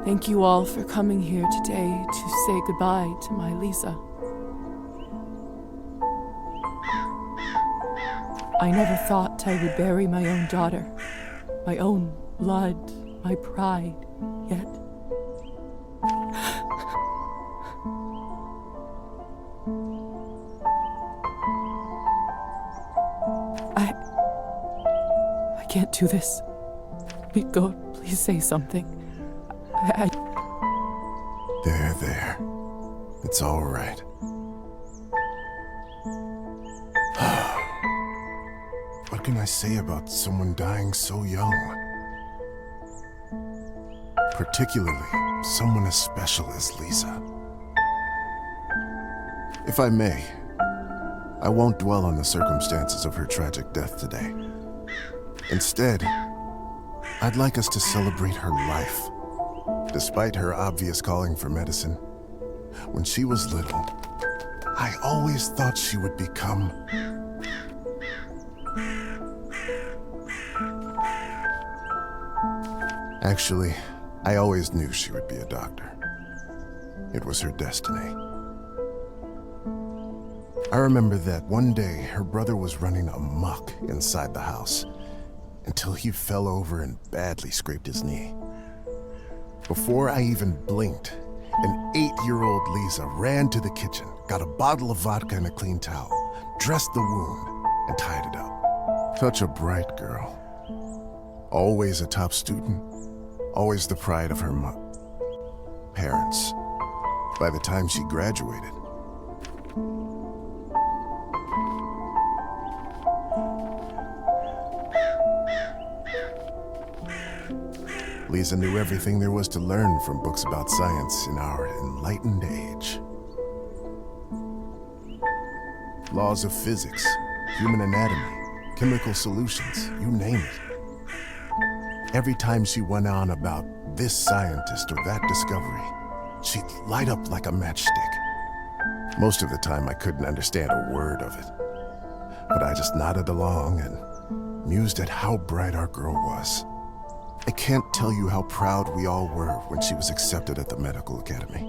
Thank you all for coming here today to say goodbye to my Lisa. I never thought I would bury my own daughter, my own blood, my pride, yet I can't do this. Go, please say something. There. It's all right. What can I say about someone dying so young? Particularly someone as special as Lisa. If I may, I won't dwell on the circumstances of her tragic death today. Instead, I'd like us to celebrate her life. Despite her obvious calling for medicine, when she was little, I always thought she would become Actually, I always knew she would be a doctor. It was her destiny. I remember that one day her brother was running amok inside the house until he fell over and badly scraped his knee. Before I even blinked, an 8-year-old Lisa ran to the kitchen, got a bottle of vodka and a clean towel, dressed the wound, and tied it up. Such a bright girl. Always a top student. Always the pride of her parents. By the time she graduated, Lisa knew everything there was to learn from books about science in our enlightened age. Laws of physics, human anatomy, chemical solutions, you name it. Every time she went on about this scientist or that discovery, she'd light up like a matchstick. Most of the time I couldn't understand a word of it, but I just nodded along and mused at how bright our girl was. I can't tell you how proud we all were when she was accepted at the medical academy.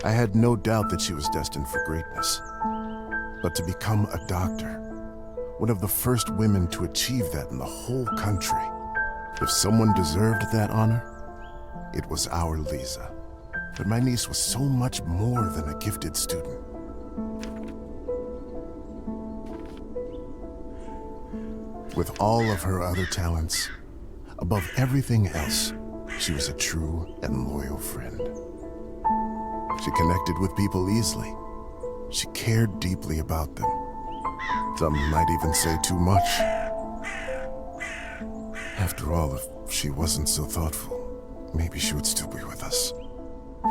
I had no doubt that she was destined for greatness. But to become a doctor, one of the first women to achieve that in the whole country, if someone deserved that honor, it was our Lisa. But my niece was so much more than a gifted student. With all of her other talents, above everything else, she was a true and loyal friend. She connected with people easily. She cared deeply about them. Some might even say too much. After all, if she wasn't so thoughtful, maybe she would still be with us.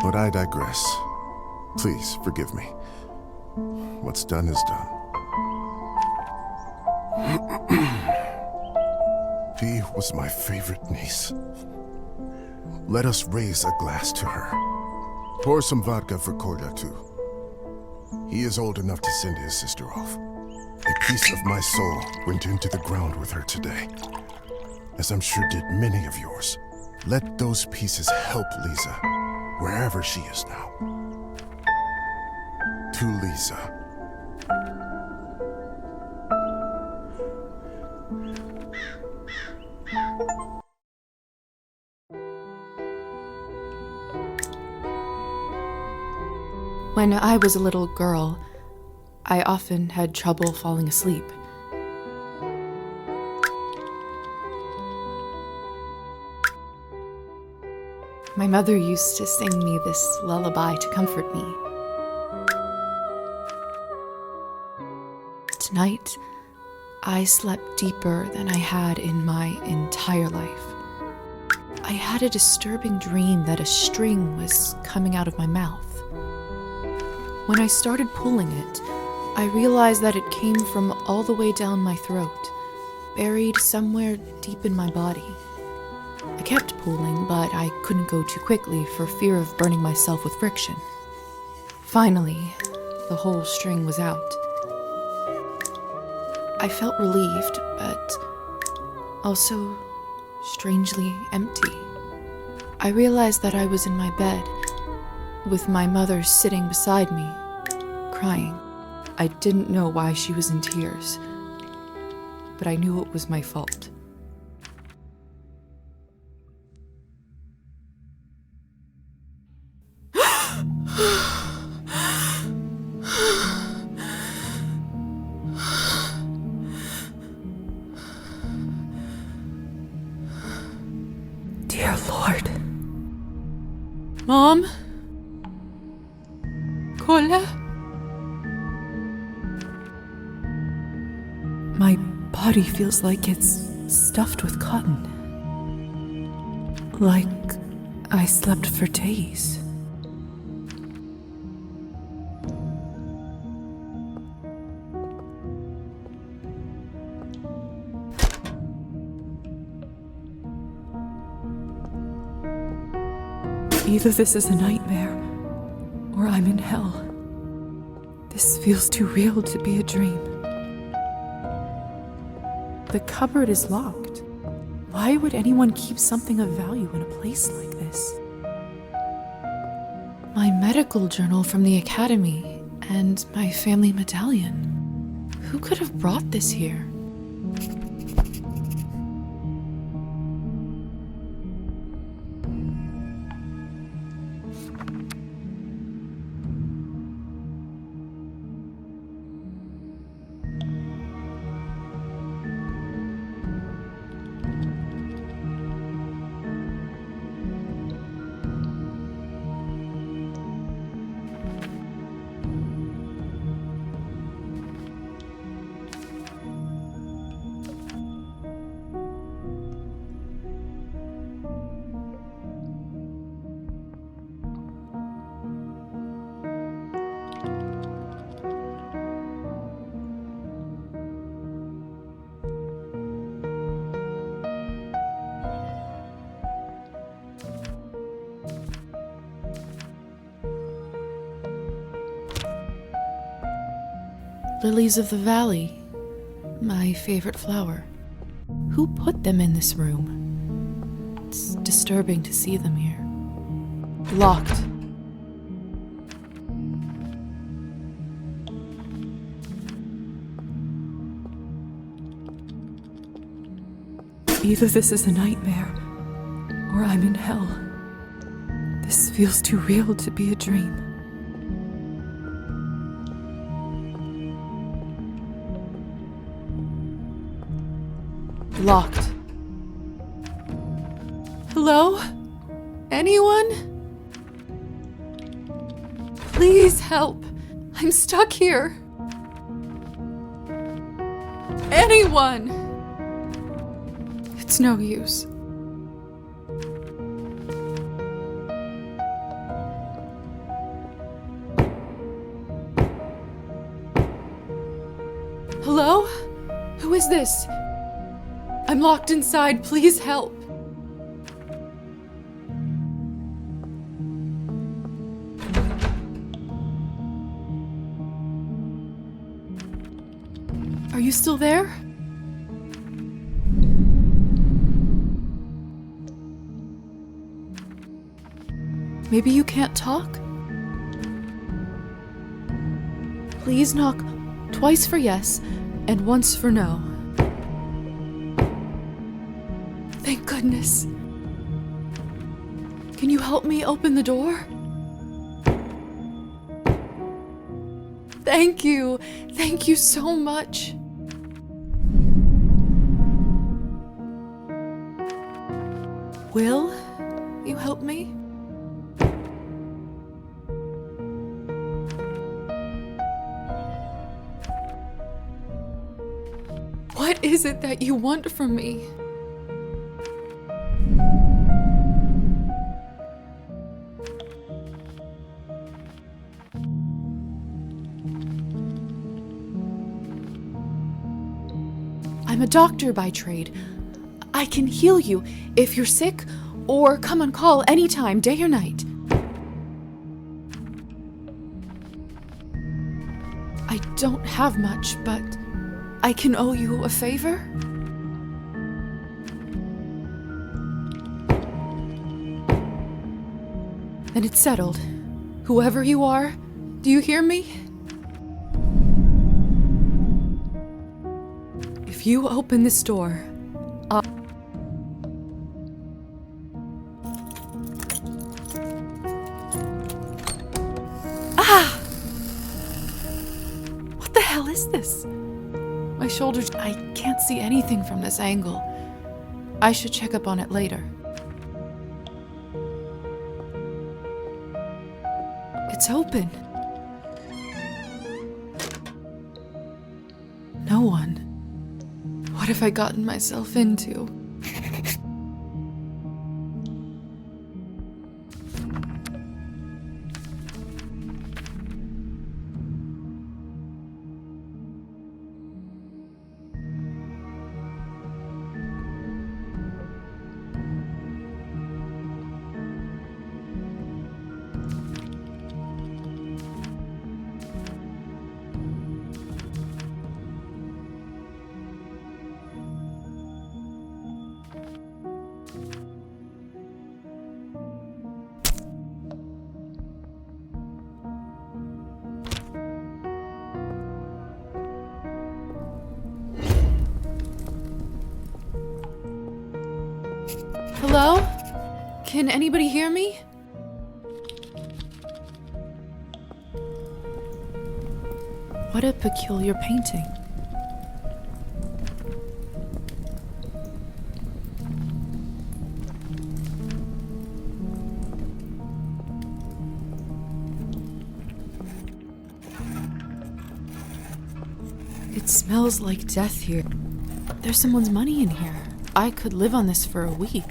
But I digress. Please forgive me. What's done is done. She was my favorite niece. Let us raise a glass to her. Pour some vodka for Kolya, too. He is old enough to send his sister off. A piece of my soul went into the ground with her today, as I'm sure did many of yours. Let those pieces help Lisa, wherever she is now. To Lisa. When I was a little girl, I often had trouble falling asleep. My mother used to sing me this lullaby to comfort me. Tonight, I slept deeper than I had in my entire life. I had a disturbing dream that a string was coming out of my mouth. When I started pulling it, I realized that it came from all the way down my throat, buried somewhere deep in my body. I kept pulling, but I couldn't go too quickly for fear of burning myself with friction. Finally, the whole string was out. I felt relieved, but also strangely empty. I realized that I was in my bed, with my mother sitting beside me, crying. I didn't know why she was in tears, but I knew it was my fault. Dear Lord. Mom? Kola? My body feels like it's stuffed with cotton. Like I slept for days. Either this is a nightmare, or I'm in hell. This feels too real to be a dream. The cupboard is locked. Why would anyone keep something of value in a place like this? My medical journal from the academy and my family medallion. Who could have brought this here? Lilies of the valley, my favorite flower. Who put them in this room? It's disturbing to see them here. Locked. Either this is a nightmare, or I'm in hell. This feels too real to be a dream. Locked. Hello? Anyone? Please help. I'm stuck here. Anyone! It's no use. Hello? Who is this? I'm locked inside. Please help. Are you still there? Maybe you can't talk? Please knock twice for yes and once for no. Thank goodness. Can you help me open the door? Thank you. Thank you so much. Will you help me? What is it that you want from me? I'm a doctor by trade. I can heal you if you're sick, or come on call anytime, day or night. I don't have much, but I can owe you a favor? Then it's settled. Whoever you are, do you hear me? If you open this door, What the hell is this? My shoulders... I can't see anything from this angle. I should check up on it later. It's open. No one. What have I gotten myself into? Hello? Can anybody hear me? What a peculiar painting. It smells like death here. There's someone's money in here. I could live on this for a week.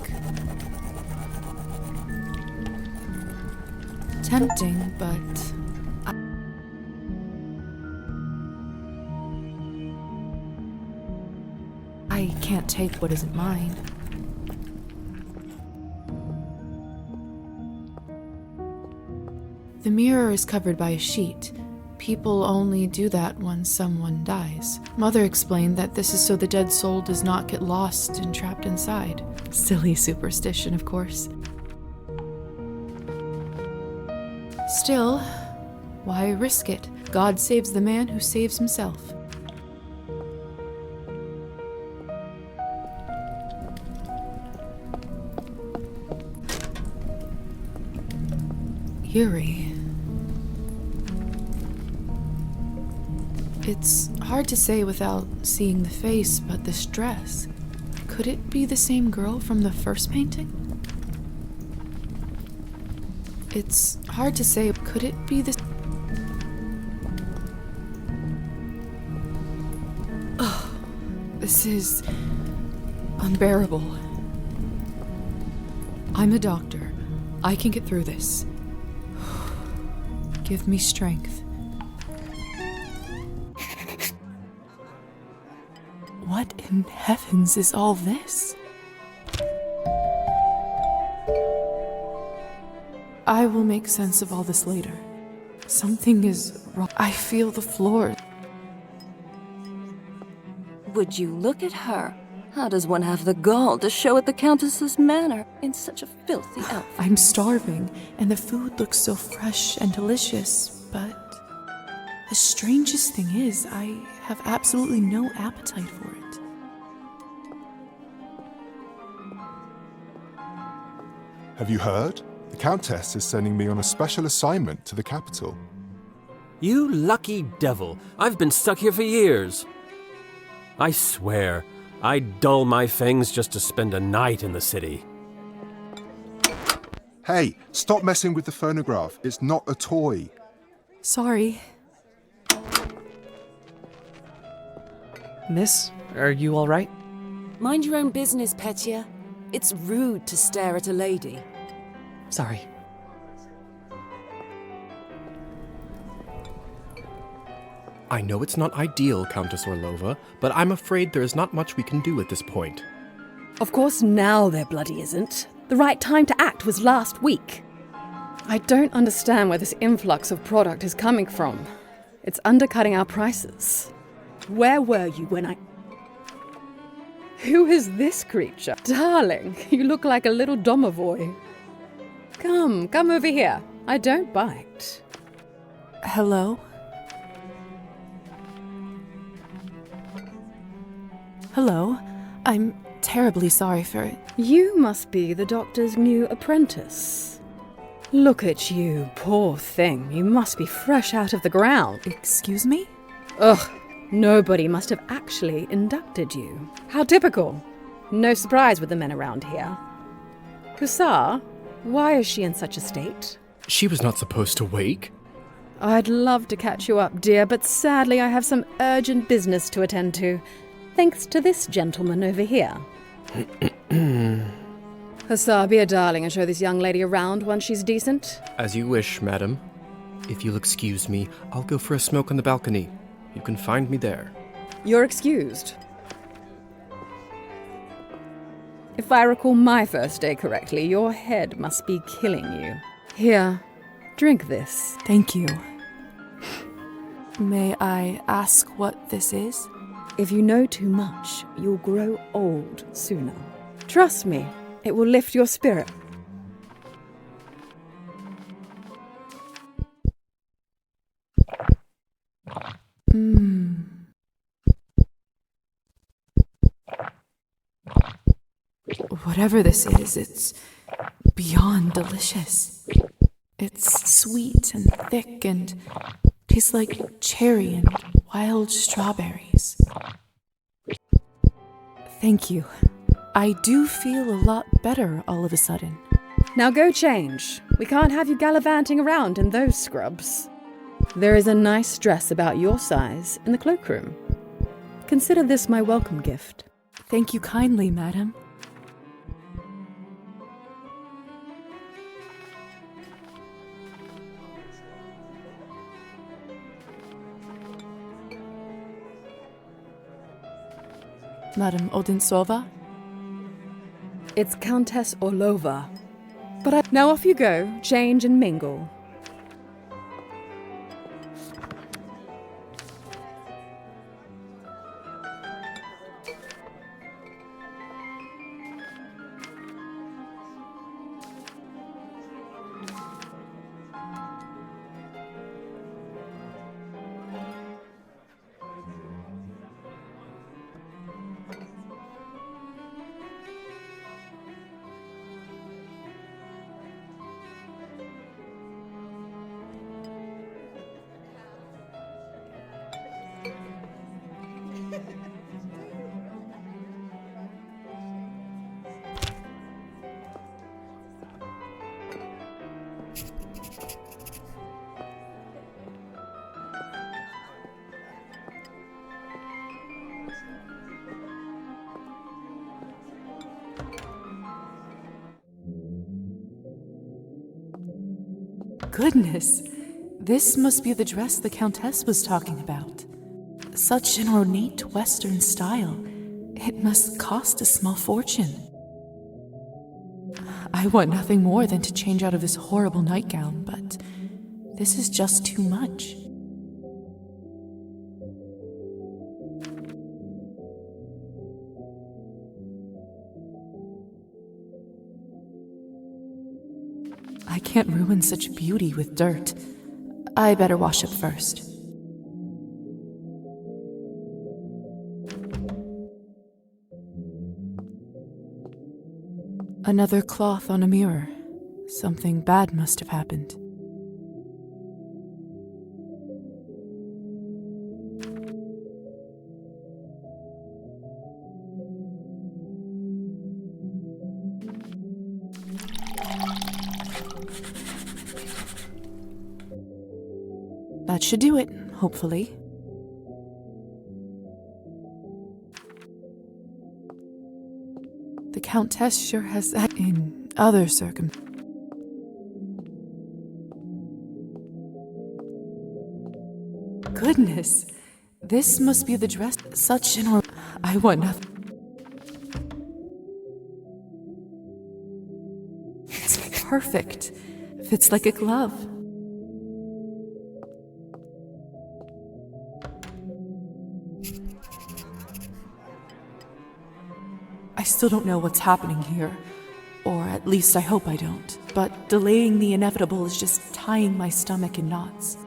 Tempting, but... I can't take what isn't mine. The mirror is covered by a sheet. People only do that when someone dies. Mother explained that this is so the dead soul does not get lost and trapped inside. Silly superstition, of course. Still, why risk it? God saves the man who saves himself. Eerie. It's hard to say without seeing the face, but this dress. Could it be the same girl from the first painting? It's hard to say. Could it be the... Oh, this is unbearable. I'm a doctor. I can get through this. Give me strength. What in heavens is all this? I will make sense of all this later. Something is wrong. I feel the floor. Would you look at her? How does one have the gall to show at the Countess's manor in such a filthy outfit? I'm starving, and the food looks so fresh and delicious, but the strangest thing is, I have absolutely no appetite for it. Have you heard? The Countess is sending me on a special assignment to the capital. You lucky devil. I've been stuck here for years. I swear, I'd dull my fangs just to spend a night in the city. Hey, stop messing with the phonograph. It's not a toy. Sorry. Miss, are you all right? Mind your own business, Petya. It's rude to stare at a lady. Sorry. I know it's not ideal, Countess Orlova, but I'm afraid there is not much we can do at this point. Of course now there bloody isn't. The right time to act was last week. I don't understand where this influx of product is coming from. It's undercutting our prices. Where were you when I... Who is this creature? Darling, you look like a little domovoi. Come over here. I don't bite. Hello? Hello? I'm terribly sorry for it. You must be the doctor's new apprentice. Look at you, poor thing. You must be fresh out of the ground. Excuse me? Ugh, nobody must have actually inducted you. How typical. No surprise with the men around here. Hussar, why is she in such a state? She was not supposed to wake. I'd love to catch you up, dear, but sadly I have some urgent business to attend to. Thanks to this gentleman over here. Hussar, be a darling and show this young lady around once she's decent. As you wish, madam. If you'll excuse me, I'll go for a smoke on the balcony. You can find me there. You're excused. If I recall my first day correctly, your head must be killing you. Here, drink this. Thank you. May I ask what this is? If you know too much, you'll grow old sooner. Trust me, it will lift your spirit. Whatever this is, it's beyond delicious. It's sweet and thick and tastes like cherry and wild strawberries. Thank you. I do feel a lot better all of a sudden. Now go change. We can't have you gallivanting around in those scrubs. There is a nice dress about your size in the cloakroom. Consider this my welcome gift. Thank you kindly, madam. Madam Odintsova? It's Countess Orlova. Now off you go, change and mingle. Goodness, this must be the dress the Countess was talking about. Such an ornate Western style. It must cost a small fortune. I want nothing more than to change out of this horrible nightgown, but this is just too much. I can't ruin such beauty with dirt. I better wash up first. Another cloth on a mirror. Something bad must have happened. That should do it, hopefully. The Countess sure has that in other circumstances. Goodness, this must be the dress. Such an I want nothing. It's perfect. Fits like a glove. I still don't know what's happening here. Or at least I hope I don't. But delaying the inevitable is just tying my stomach in knots.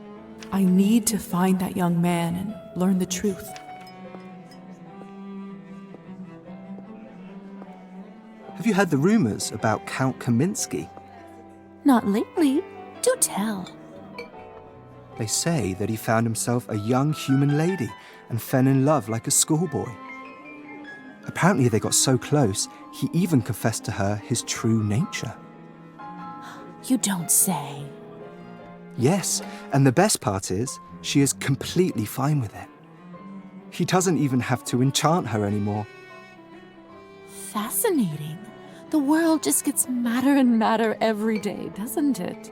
I need to find that young man and learn the truth. Have you heard the rumors about Count Kaminsky? Not lately. Do tell. They say that he found himself a young human lady and fell in love like a schoolboy. Apparently they got so close, he even confessed to her his true nature. You don't say. Yes, and the best part is, she is completely fine with it. He doesn't even have to enchant her anymore. Fascinating. The world just gets madder and madder every day, doesn't it?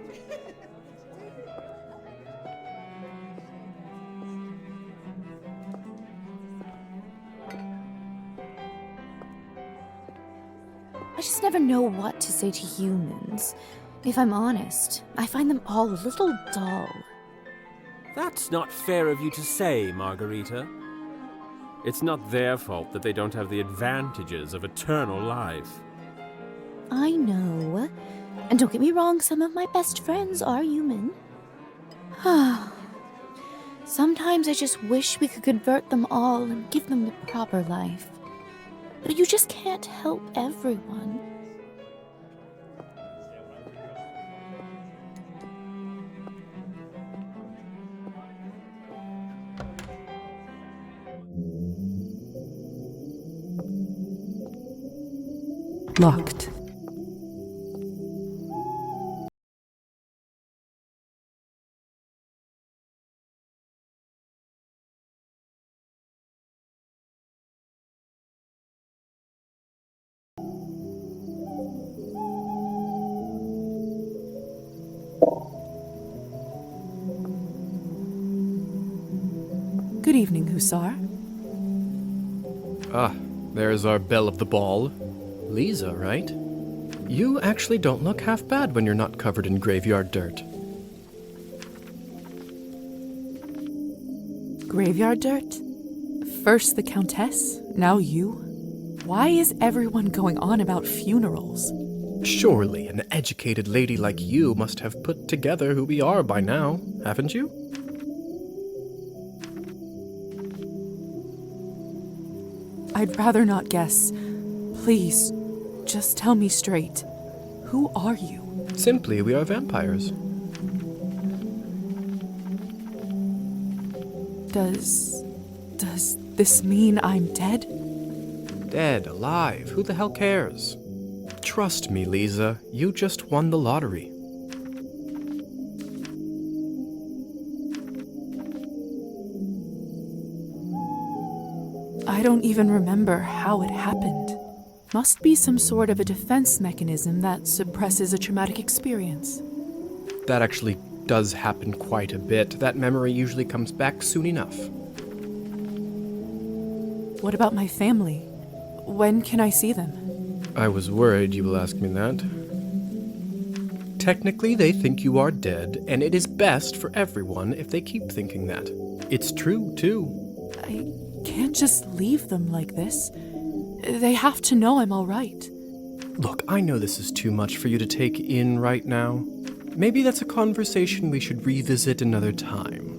I just never know what to say to humans. If I'm honest, I find them all a little dull. That's not fair of you to say, Margarita. It's not their fault that they don't have the advantages of eternal life. I know. And don't get me wrong, some of my best friends are human. Sometimes I just wish we could convert them all and give them the proper life. But you just can't help everyone. Locked. Good evening, Hussar. Ah, there's our belle of the ball. Lisa, right? You actually don't look half bad when you're not covered in graveyard dirt. Graveyard dirt? First the Countess, now you? Why is everyone going on about funerals? Surely an educated lady like you must have put together who we are by now, haven't you? I'd rather not guess. Please, just tell me straight. Who are you? Simply, we are vampires. Does this mean I'm dead? Dead, alive, who the hell cares? Trust me, Lisa, you just won the lottery. I don't even remember how it happened. Must be some sort of a defense mechanism that suppresses a traumatic experience. That actually does happen quite a bit. That memory usually comes back soon enough. What about my family? When can I see them? I was worried you will ask me that. Technically, they think you are dead, and it is best for everyone if they keep thinking that. It's true, too. I can't just leave them like this. They have to know I'm all right. Look, I know this is too much for you to take in right now. Maybe that's a conversation we should revisit another time.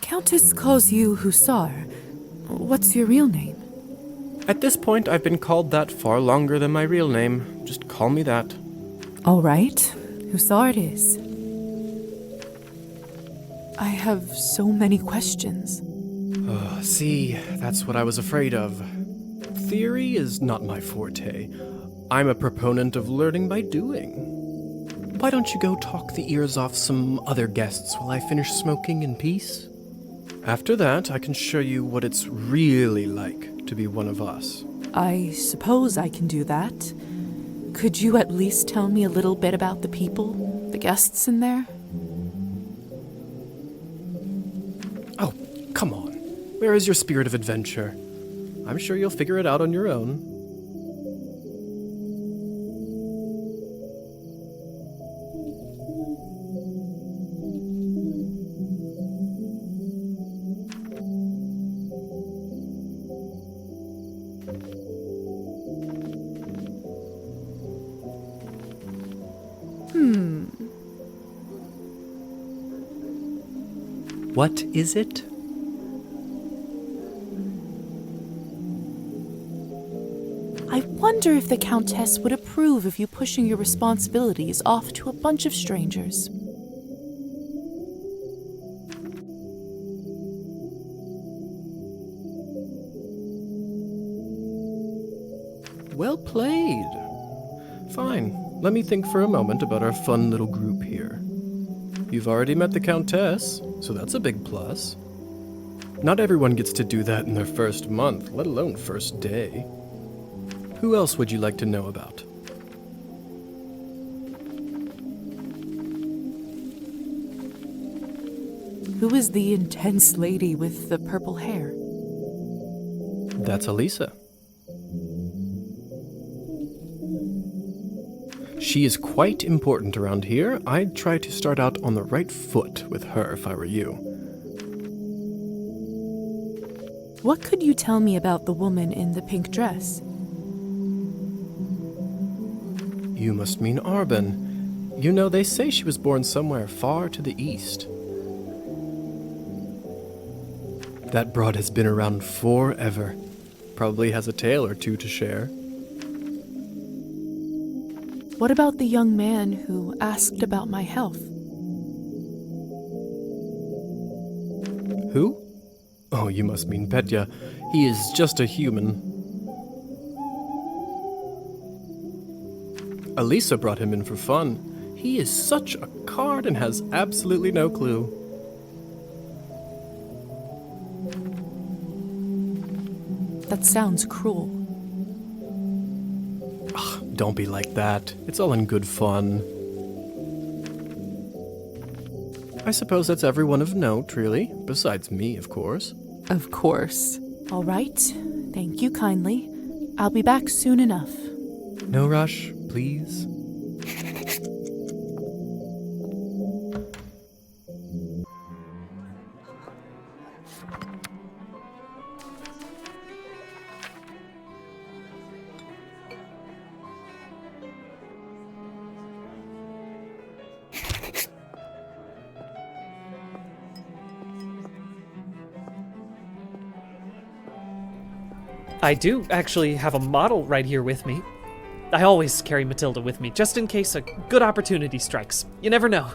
Countess calls you Hussar. What's your real name? At this point, I've been called that far longer than my real name. Just call me that. All right, Hussar it is. I have so many questions. See, that's what I was afraid of. Theory is not my forte. I'm a proponent of learning by doing. Why don't you go talk the ears off some other guests while I finish smoking in peace? After that, I can show you what it's really like to be one of us. I suppose I can do that. Could you at least tell me a little bit about the people, the guests in there? Oh, come on. Where is your spirit of adventure? I'm sure you'll figure it out on your own. What is it? I wonder if the Countess would approve of you pushing your responsibilities off to a bunch of strangers. Well played. Fine, let me think for a moment about our fun little group here. You've already met the Countess, so that's a big plus. Not everyone gets to do that in their first month, let alone first day. Who else would you like to know about? Who is the intense lady with the purple hair? That's Elisa. She is quite important around here. I'd try to start out on the right foot with her if I were you. What could you tell me about the woman in the pink dress? You must mean Arben. You know, they say she was born somewhere far to the east. That broad has been around forever. Probably has a tale or two to share. What about the young man who asked about my health? Who? Oh, you must mean Petya. He is just a human. Elisa brought him in for fun. He is such a card and has absolutely no clue. That sounds cruel. Don't be like that. It's all in good fun. I suppose that's everyone of note, really. Besides me, of course. Of course. All right. Thank you kindly. I'll be back soon enough. No rush, please. I do actually have a model right here with me. I always carry Matilda with me, just in case a good opportunity strikes. You never know.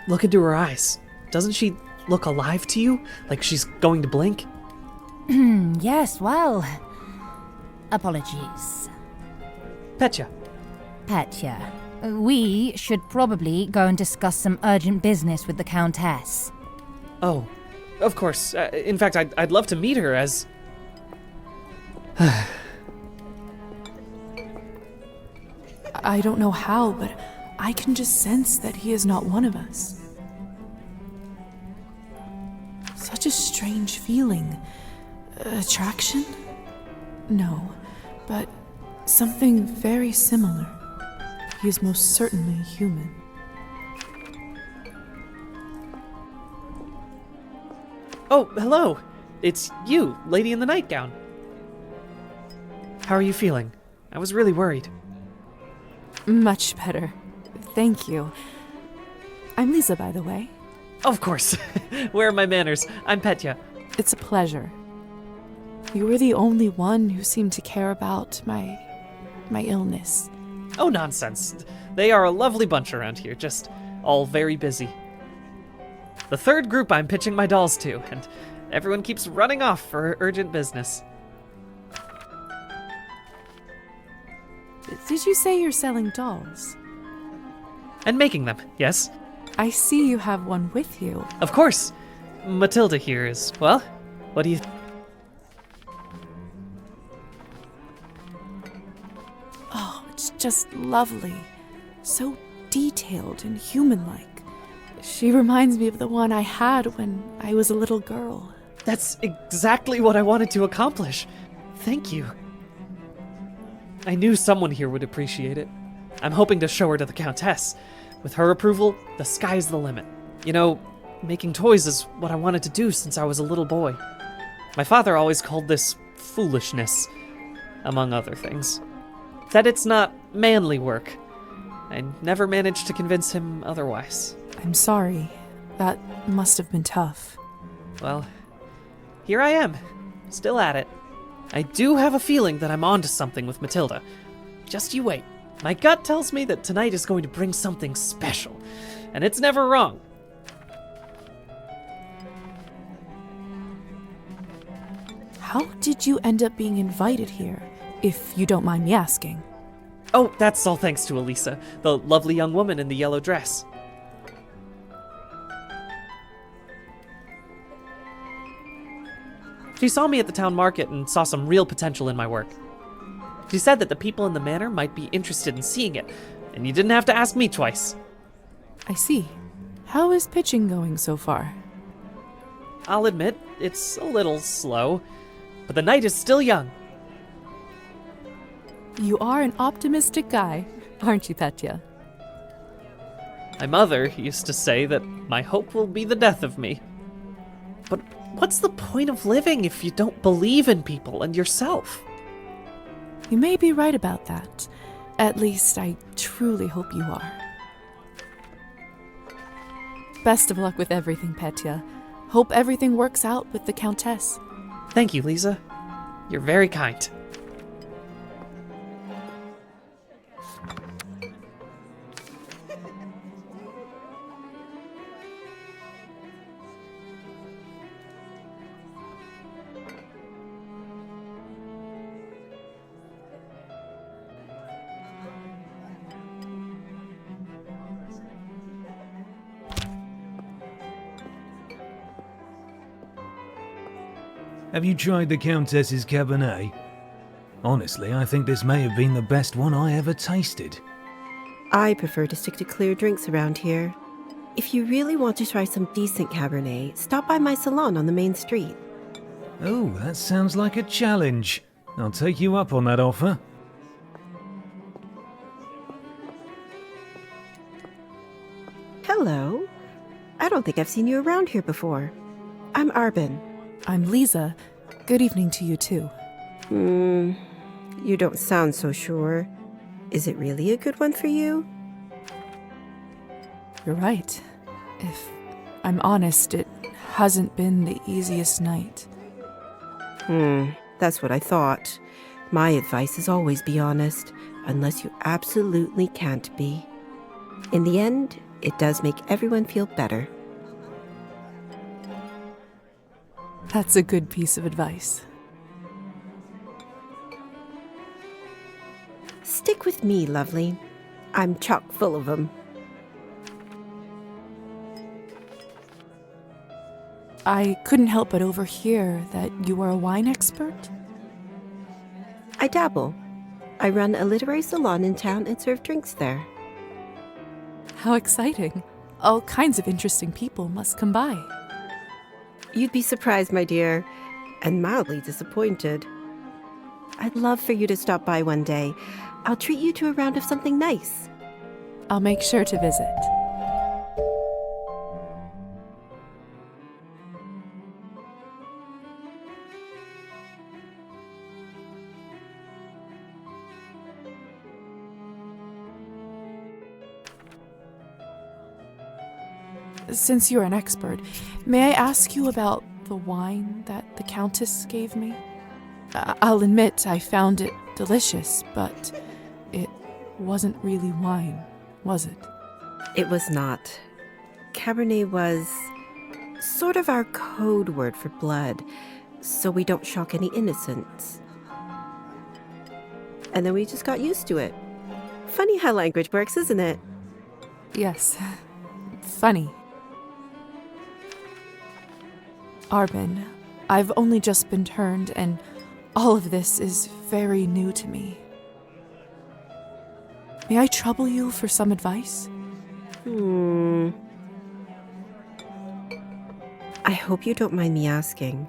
Look into her eyes. Doesn't she look alive to you? Like she's going to blink? Yes, well... Apologies. Petya. Petya, we should probably go and discuss some urgent business with the Countess. Oh, of course. In fact, I'd love to meet her as... I don't know how, but I can just sense that he is not one of us. Such a strange feeling. Attraction? No, but something very similar. He is most certainly human. Oh, hello. It's you, lady in the nightgown. How are you feeling? I was really worried. Much better. Thank you. I'm Lisa, by the way. Of course. Where are my manners? I'm Petya. It's a pleasure. You were the only one who seemed to care about my illness. Oh, nonsense. They are a lovely bunch around here, just all very busy. The third group I'm pitching my dolls to, and everyone keeps running off for urgent business. Did you say you're selling dolls? And making them, yes. I see you have one with you. Of course. Matilda here is, well, what do you... Oh, it's just lovely. So detailed and human-like. She reminds me of the one I had when I was a little girl. That's exactly what I wanted to accomplish. Thank you. I knew someone here would appreciate it. I'm hoping to show her to the Countess. With her approval, the sky's the limit. You know, making toys is what I wanted to do since I was a little boy. My father always called this foolishness, among other things. That it's not manly work. I never managed to convince him otherwise. I'm sorry. That must have been tough. Well, here I am, still at it. I do have a feeling that I'm onto something with Matilda. Just you wait. My gut tells me that tonight is going to bring something special, and it's never wrong. How did you end up being invited here, if you don't mind me asking? Oh, that's all thanks to Elisa, the lovely young woman in the yellow dress. She saw me at the town market and saw some real potential in my work. She said that the people in the manor might be interested in seeing it, and you didn't have to ask me twice. I see. How is pitching going so far? I'll admit, it's a little slow, but the night is still young. You are an optimistic guy, aren't you, Petya? My mother used to say that my hope will be the death of me. But what's the point of living if you don't believe in people and yourself? You may be right about that. At least, I truly hope you are. Best of luck with everything, Petya. Hope everything works out with the Countess. Thank you, Lisa. You're very kind. Have you tried the Countess's Cabernet? Honestly, I think this may have been the best one I ever tasted. I prefer to stick to clear drinks around here. If you really want to try some decent Cabernet, stop by my salon on the main street. Oh, that sounds like a challenge. I'll take you up on that offer. Hello. I don't think I've seen you around here before. I'm Arbin. I'm Lisa. Good evening to you, too. You don't sound so sure. Is it really a good one for you? You're right. If I'm honest, it hasn't been the easiest night. That's what I thought. My advice is always be honest, unless you absolutely can't be. In the end, it does make everyone feel better. That's a good piece of advice. Stick with me, lovely. I'm chock full of them. I couldn't help but overhear that you are a wine expert? I dabble. I run a literary salon in town and serve drinks there. How exciting. All kinds of interesting people must come by. You'd be surprised, my dear, and mildly disappointed. I'd love for you to stop by one day. I'll treat you to a round of something nice. I'll make sure to visit. Since you're an expert, may I ask you about the wine that the Countess gave me? I'll admit I found it delicious, but it wasn't really wine, was it? It was not. Cabernet was sort of our code word for blood, so we don't shock any innocents. And then we just got used to it. Funny how language works, isn't it? Yes. Funny. Arbin, I've only just been turned, and all of this is very new to me. May I trouble you for some advice? I hope you don't mind me asking,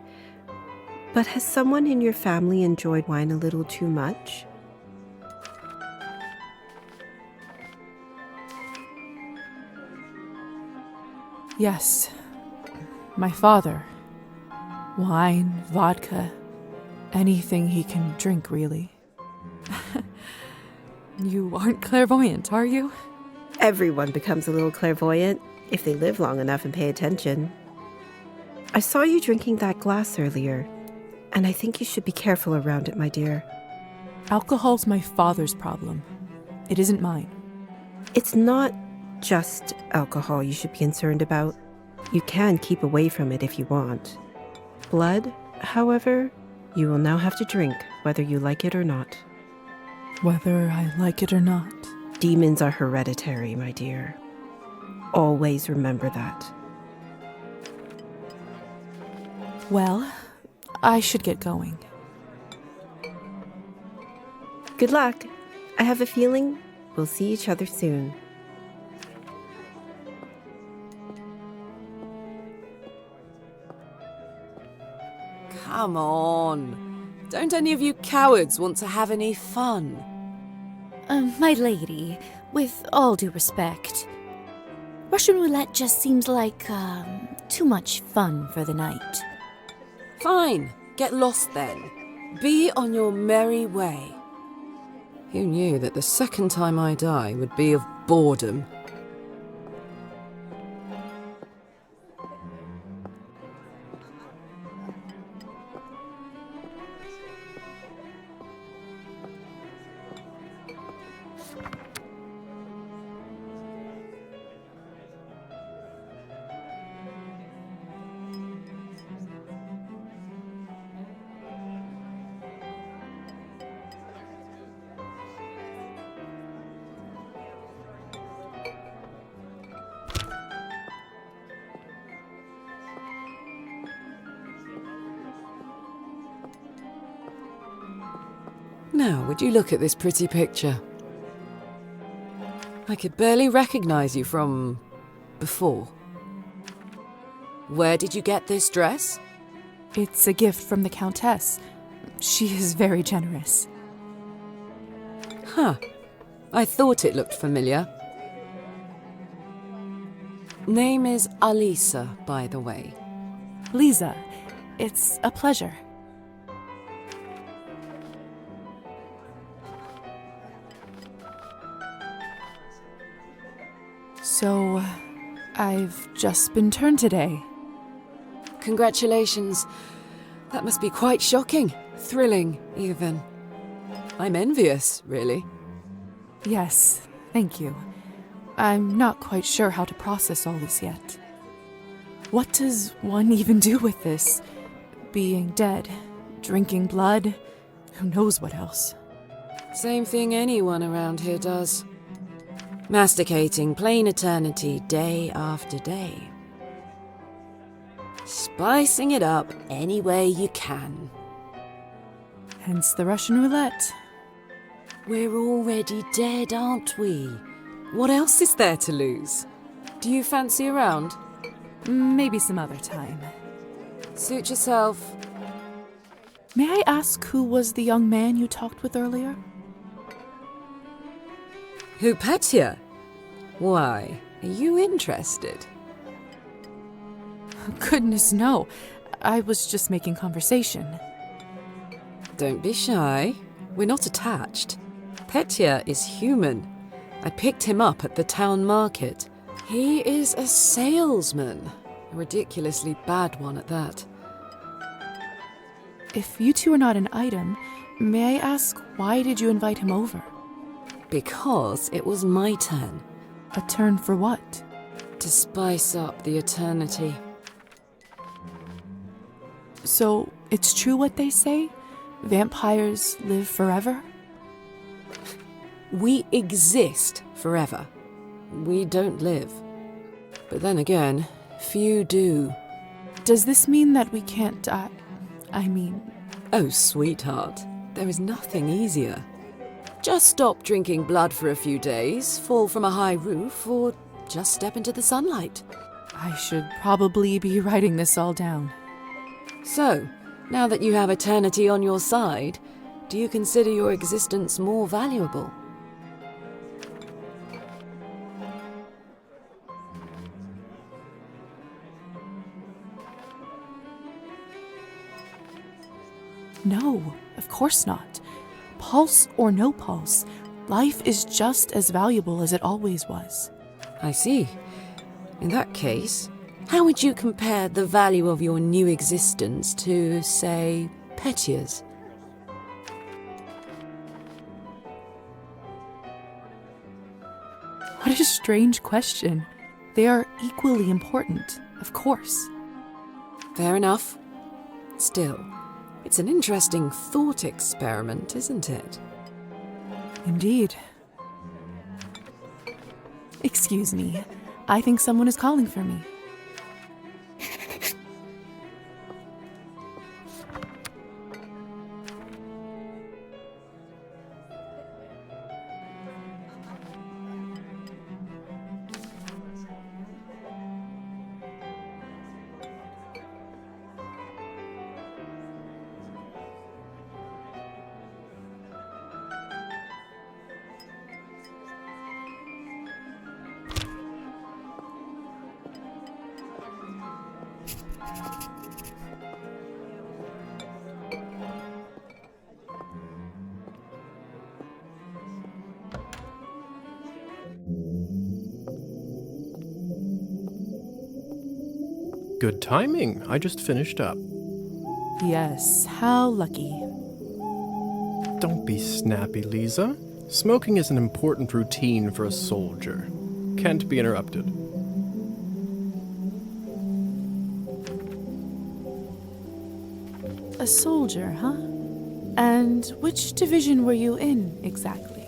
but has someone in your family enjoyed wine a little too much? Yes. My father. Wine, vodka, anything he can drink, really. You aren't clairvoyant, are you? Everyone becomes a little clairvoyant if they live long enough and pay attention. I saw you drinking that glass earlier, and I think you should be careful around it, my dear. Alcohol's my father's problem. It isn't mine. It's not just alcohol you should be concerned about. You can keep away from it if you want. Blood, however, you will now have to drink, whether you like it or not. Whether I like it or not. Demons are hereditary, my dear. Always remember that. Well, I should get going. Good luck. I have a feeling we'll see each other soon. Come on. Don't any of you cowards want to have any fun? My lady, with all due respect, Russian roulette just seems like, too much fun for the night. Fine. Get lost then. Be on your merry way. Who knew that the second time I die would be of boredom? Now, would you look at this pretty picture? I could barely recognize you from before. Where did you get this dress? It's a gift from the Countess. She is very generous. Huh. I thought it looked familiar. Name is Alisa, by the way. Lisa, it's a pleasure. So, I've just been turned today. Congratulations. That must be quite shocking. Thrilling, even. I'm envious, really. Yes, thank you. I'm not quite sure how to process all this yet. What does one even do with this? Being dead, drinking blood, who knows what else? Same thing anyone around here does. Masticating plain eternity day after day. Spicing it up any way you can. Hence the Russian roulette. We're already dead, aren't we? What else is there to lose? Do you fancy a round? Maybe some other time. Suit yourself. May I ask who was the young man you talked with earlier? Who, Petya? Why, are you interested? Goodness, no. I was just making conversation. Don't be shy. We're not attached. Petya is human. I picked him up at the town market. He is a salesman. A ridiculously bad one at that. If you two are not an item, may I ask why did you invite him over? Because it was my turn. A turn for what? To spice up the eternity. So, it's true what they say? Vampires live forever? We exist forever. We don't live. But then again, few do. Does this mean that we can't die? I mean... Oh, sweetheart, there is nothing easier. Just stop drinking blood for a few days, fall from a high roof, or just step into the sunlight. I should probably be writing this all down. So, now that you have eternity on your side, do you consider your existence more valuable? No, of course not. Pulse or no pulse, Life is just as valuable as it always was. I see. In that case, how would you compare the value of your new existence to, say, Petia's? What a strange question. They are equally important, of course. Fair enough. Still, it's an interesting thought experiment, isn't it? Indeed. Excuse me. I think someone is calling for me. Good timing. I just finished up. Yes, how lucky. Don't be snappy, Lisa. Smoking is an important routine for a soldier. Can't be interrupted. A soldier, huh? And which division were you in, exactly?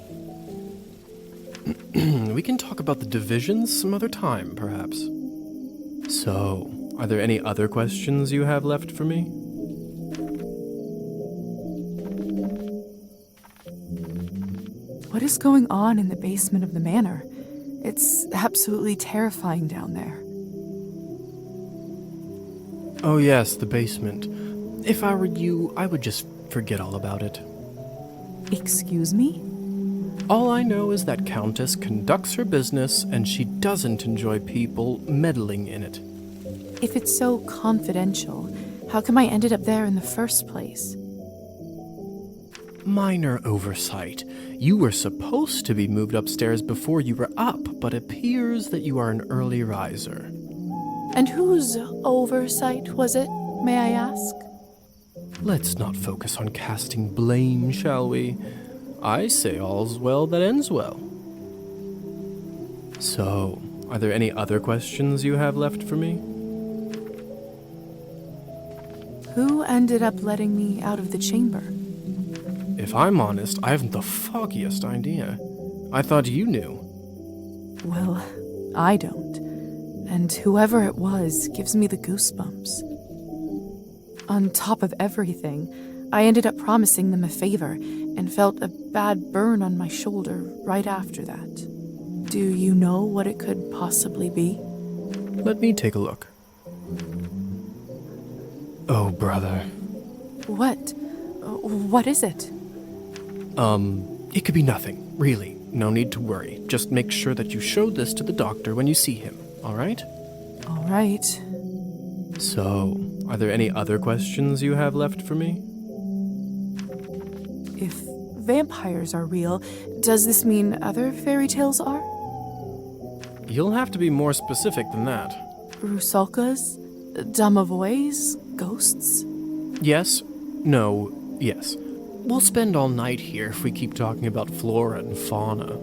We can talk about the divisions some other time, perhaps. So, are there any other questions you have left for me? What is going on in the basement of the manor? It's absolutely terrifying down there. Oh yes, the basement. If I were you, I would just forget all about it. Excuse me? All I know is that Countess conducts her business and she doesn't enjoy people meddling in it. If it's so confidential, how come I ended up there in the first place? Minor oversight. You were supposed to be moved upstairs before you were up, but appears that you are an early riser. And whose oversight was it, may I ask? Let's not focus on casting blame, shall we? I say all's well that ends well. So, are there any other questions you have left for me? Who ended up letting me out of the chamber? If I'm honest, I haven't the foggiest idea. I thought you knew. Well, I don't. And whoever it was gives me the goosebumps. On top of everything, I ended up promising them a favor and felt a bad burn on my shoulder right after that. Do you know what it could possibly be? Let me take a look. Oh, brother. What? What is it? It could be nothing, really. No need to worry. Just make sure that you show this to the doctor when you see him, all right? All right. So, are there any other questions you have left for me? If vampires are real, does this mean other fairy tales are? You'll have to be more specific than that. Rusalkas? Domovoys? Ghosts? Yes, no, yes. We'll spend all night here if we keep talking about flora and fauna.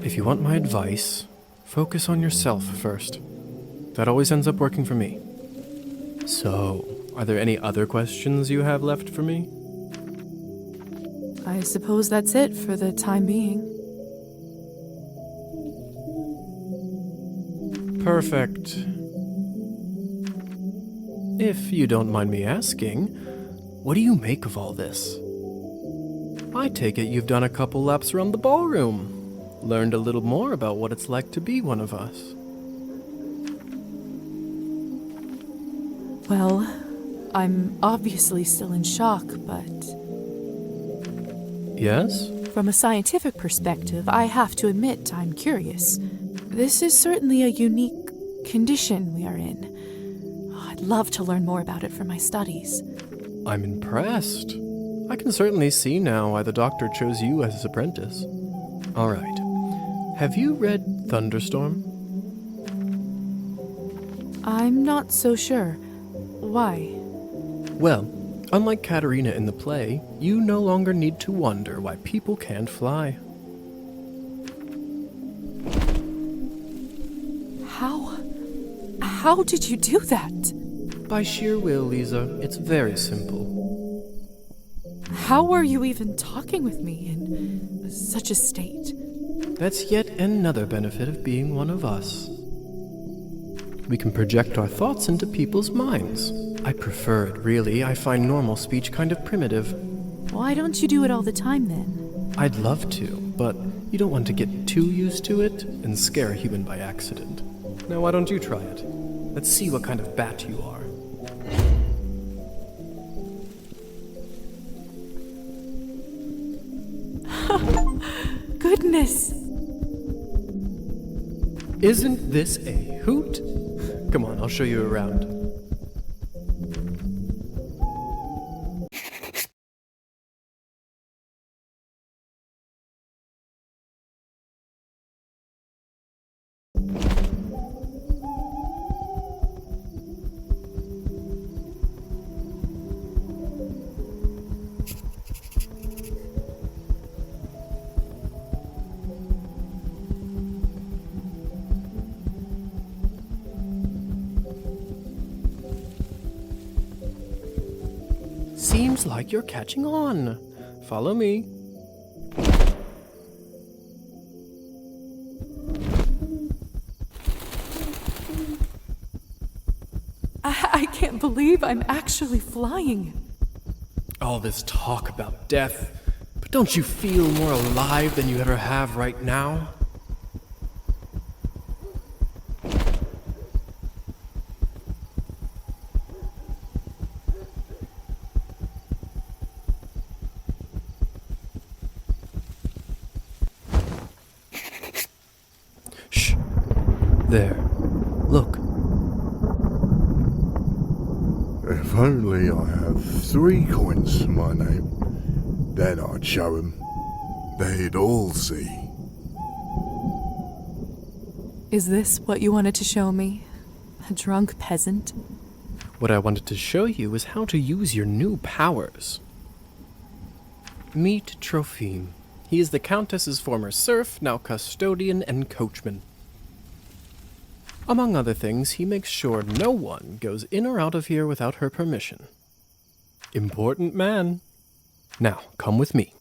If you want my advice, focus on yourself first. That always ends up working for me. So, are there any other questions you have left for me? I suppose that's it for the time being. Perfect. If you don't mind me asking, what do you make of all this? I take it you've done a couple laps around the ballroom, learned a little more about what it's like to be one of us. Well, I'm obviously still in shock, but... Yes? From a scientific perspective, I have to admit I'm curious. This is certainly a unique condition we are in. I'd love to learn more about it for my studies. I'm impressed. I can certainly see now why the doctor chose you as his apprentice. All right. Have you read Thunderstorm? I'm not so sure. Why? Well, unlike Katerina in the play, you no longer need to wonder why people can't fly. How did you do that? By sheer will, Lisa. It's very simple. How were you even talking with me in such a state? That's yet another benefit of being one of us. We can project our thoughts into people's minds. I prefer it, really. I find normal speech kind of primitive. Why don't you do it all the time then? I'd love to, but you don't want to get too used to it and scare a human by accident. Now, why don't you try it? Let's see what kind of bat you are. Goodness! Isn't this a hoot? Come on, I'll show you around. Seems like you're catching on. Follow me. I can't believe I'm actually flying. All this talk about death, but don't you feel more alive than you ever have right now? Shh. There. Look. If only I had 3 coins to my name, then I'd show 'em. They'd all see. Is this what you wanted to show me? A drunk peasant? What I wanted to show you is how to use your new powers. Meet Trophime. He is the Countess's former serf, now custodian and coachman. Among other things, he makes sure no one goes in or out of here without her permission. Important man. Now, come with me.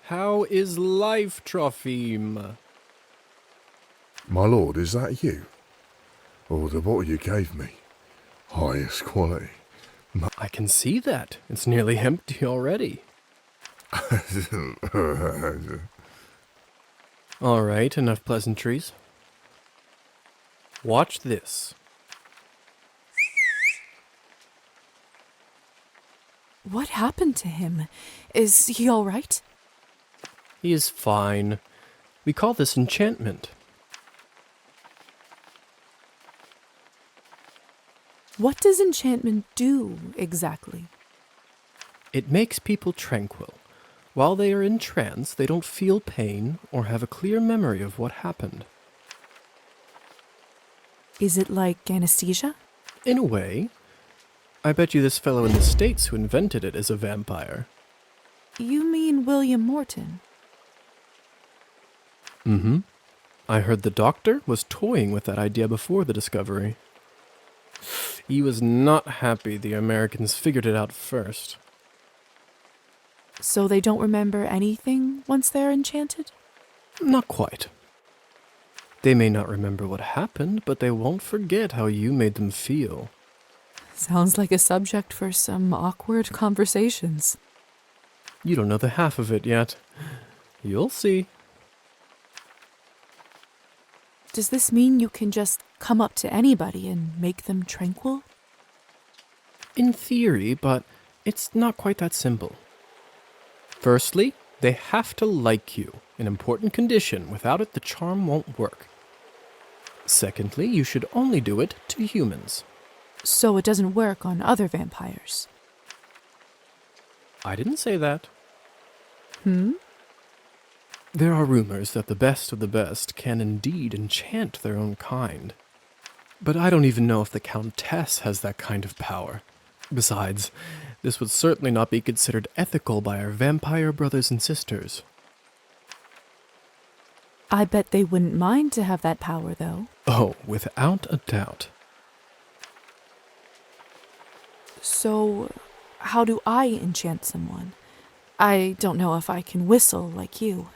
How is life, Trophime? My lord, is that you? Or the bottle you gave me? Highest quality. I can see that. It's nearly empty already. All right, enough pleasantries. Watch this. What happened to him? Is he all right? He is fine. We call this enchantment. What does enchantment do, exactly? It makes people tranquil. While they are in trance, they don't feel pain or have a clear memory of what happened. Is it like anesthesia? In a way. I bet you this fellow in the States who invented it is a vampire. You mean William Morton? Mm-hmm. I heard the doctor was toying with that idea before the discovery. He was not happy the Americans figured it out first. So they don't remember anything once they're enchanted? Not quite. They may not remember what happened, but they won't forget how you made them feel. Sounds like a subject for some awkward conversations. You don't know the half of it yet. You'll see. Does this mean you can just come up to anybody and make them tranquil? In theory, but it's not quite that simple. Firstly, They have to like you, an important condition. Without it, the charm won't work. Secondly, you should only do it to humans. So it doesn't work on other vampires. I didn't say that. Hmm? There are rumors that the best of the best can indeed enchant their own kind. But I don't even know if the Countess has that kind of power. Besides, this would certainly not be considered ethical by our vampire brothers and sisters. I bet they wouldn't mind to have that power, though. Oh, without a doubt. So, how do I enchant someone? I don't know if I can whistle like you.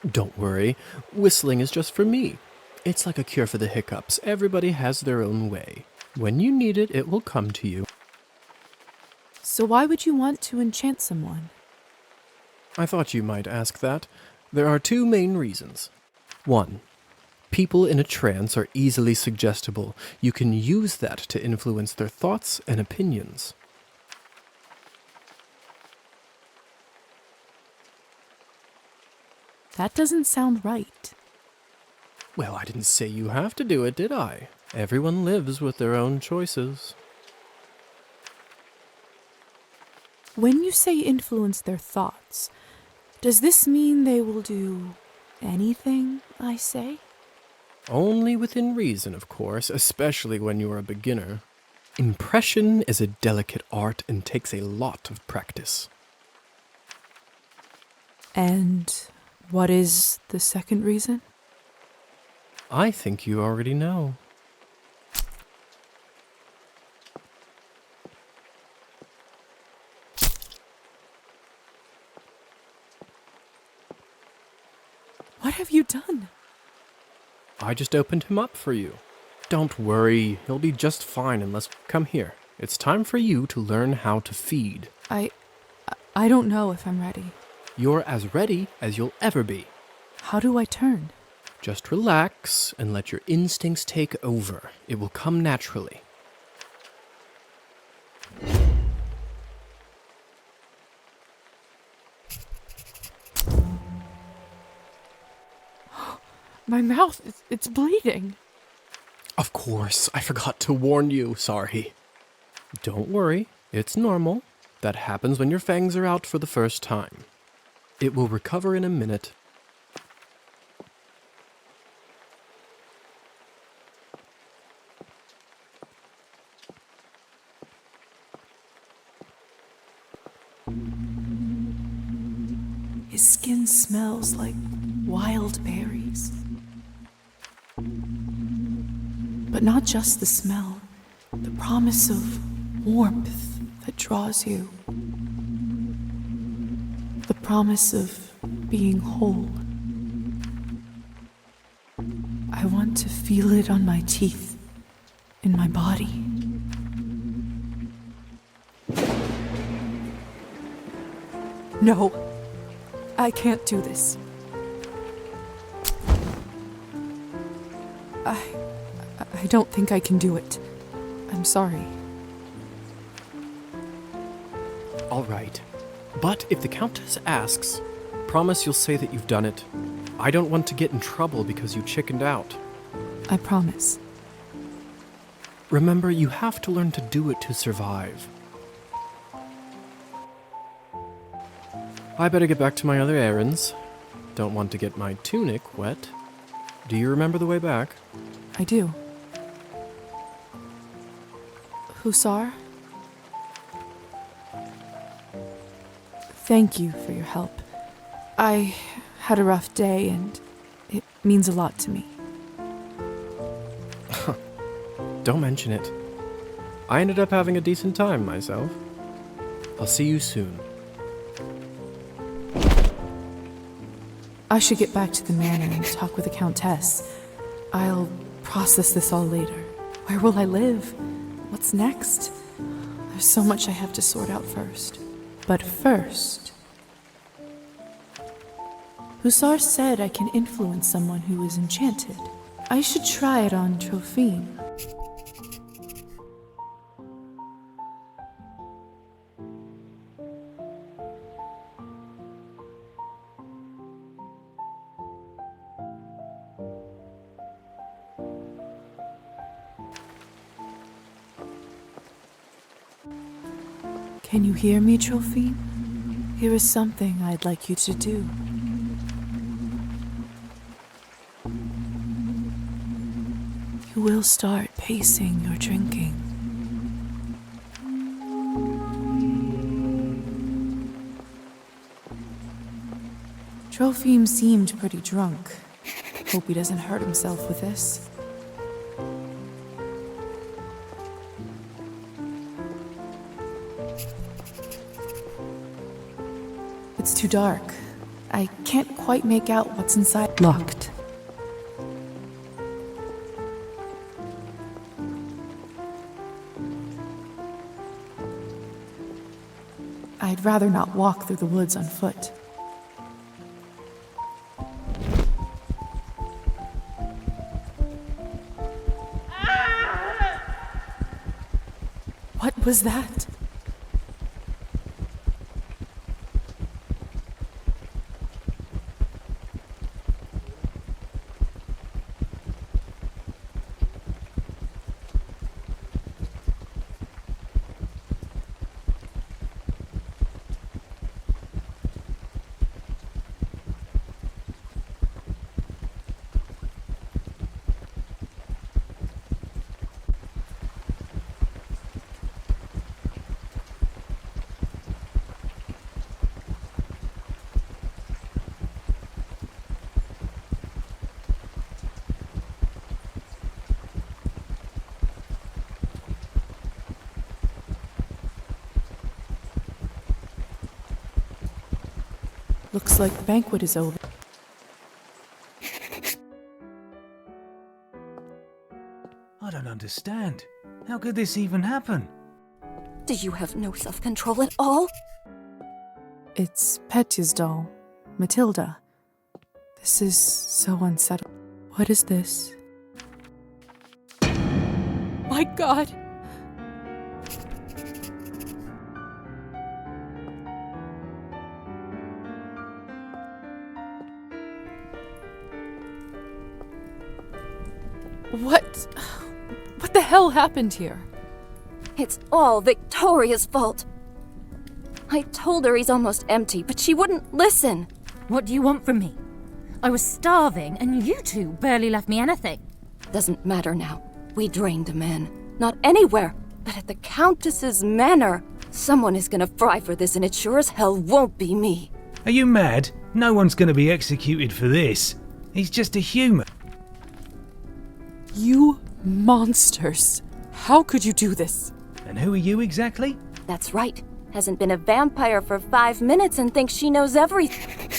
Don't worry, whistling is just for me. It's like a cure for the hiccups. Everybody has their own way. When you need it, it will come to you. So why would you want to enchant someone? I thought you might ask that. There are two main reasons. 1. People in a trance are easily suggestible. You can use that to influence their thoughts and opinions. That doesn't sound right. Well, I didn't say you have to do it, did I? Everyone lives with their own choices. When you say influence their thoughts, does this mean they will do anything I say? Only within reason, of course, especially when you are a beginner. Impression is a delicate art and takes a lot of practice. And what is the second reason? I think you already know. What have you done? I just opened him up for you. Don't worry, he'll be just fine unless... Come here. It's time for you to learn how to feed. I don't know if I'm ready. You're as ready as you'll ever be. How do I turn? Just relax and let your instincts take over. It will come naturally. My mouth, it's bleeding. Of course, I forgot to warn you. Sorry. Don't worry, it's normal. That happens when your fangs are out for the first time. It will recover in a minute. His skin smells like wild berries. But not just the smell, the promise of warmth that draws you. The promise of being whole. I want to feel it on my teeth, in my body. No, I can't do this. I don't think I can do it. I'm sorry. All right. But if the Countess asks, promise you'll say that you've done it. I don't want to get in trouble because you chickened out. I promise. Remember, you have to learn to do it to survive. I better get back to my other errands. Don't want to get my tunic wet. Do you remember the way back? I do. Hussar? Thank you for your help. I had a rough day and it means a lot to me. Don't mention it. I ended up having a decent time myself. I'll see you soon. I should get back to the manor and talk with the Countess. I'll process this all later. Where will I live? What's next? There's so much I have to sort out first. But first... Hussar said I can influence someone who is enchanted. I should try it on Trophine. Can you hear me, Trophy? Here is something I'd like you to do. You will start pacing your drinking. Trophime seemed pretty drunk. Hope he doesn't hurt himself with this. It's too dark. I can't quite make out what's inside. Locked. I'd rather not walk through the woods on foot. What was that? Looks like the banquet is over. I don't understand. How could this even happen? Do you have no self-control at all? It's Petya's doll, Matilda. This is so unsettling. What is this? My God! What the hell happened here? It's all Victoria's fault. I told her he's almost empty, but she wouldn't listen. What do you want from me? I was starving, and you two barely left me anything. Doesn't matter now. We drained a man. Not anywhere, but at the Countess's manor. Someone is gonna fry for this, and it sure as hell won't be me. Are you mad? No one's gonna be executed for this. He's just a human. You monsters! How could you do this? And who are you exactly? That's right. Hasn't been a vampire for 5 minutes and thinks she knows everything.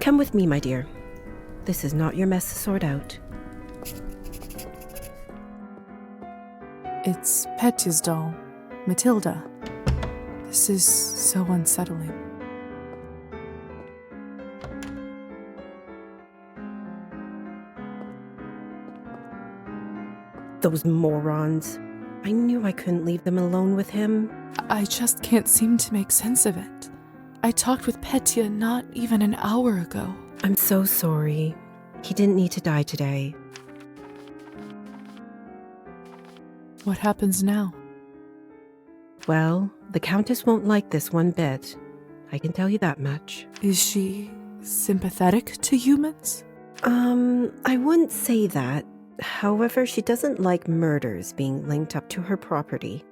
Come with me, my dear. This is not your mess to sort out. It's Petya's doll, Matilda. This is so unsettling. Those morons. I knew I couldn't leave them alone with him. I just can't seem to make sense of it. I talked with Petya not even an hour ago. I'm so sorry. He didn't need to die today. What happens now? Well, the Countess won't like this one bit. I can tell you that much. Is she sympathetic to humans? I wouldn't say that. However, she doesn't like murders being linked up to her property.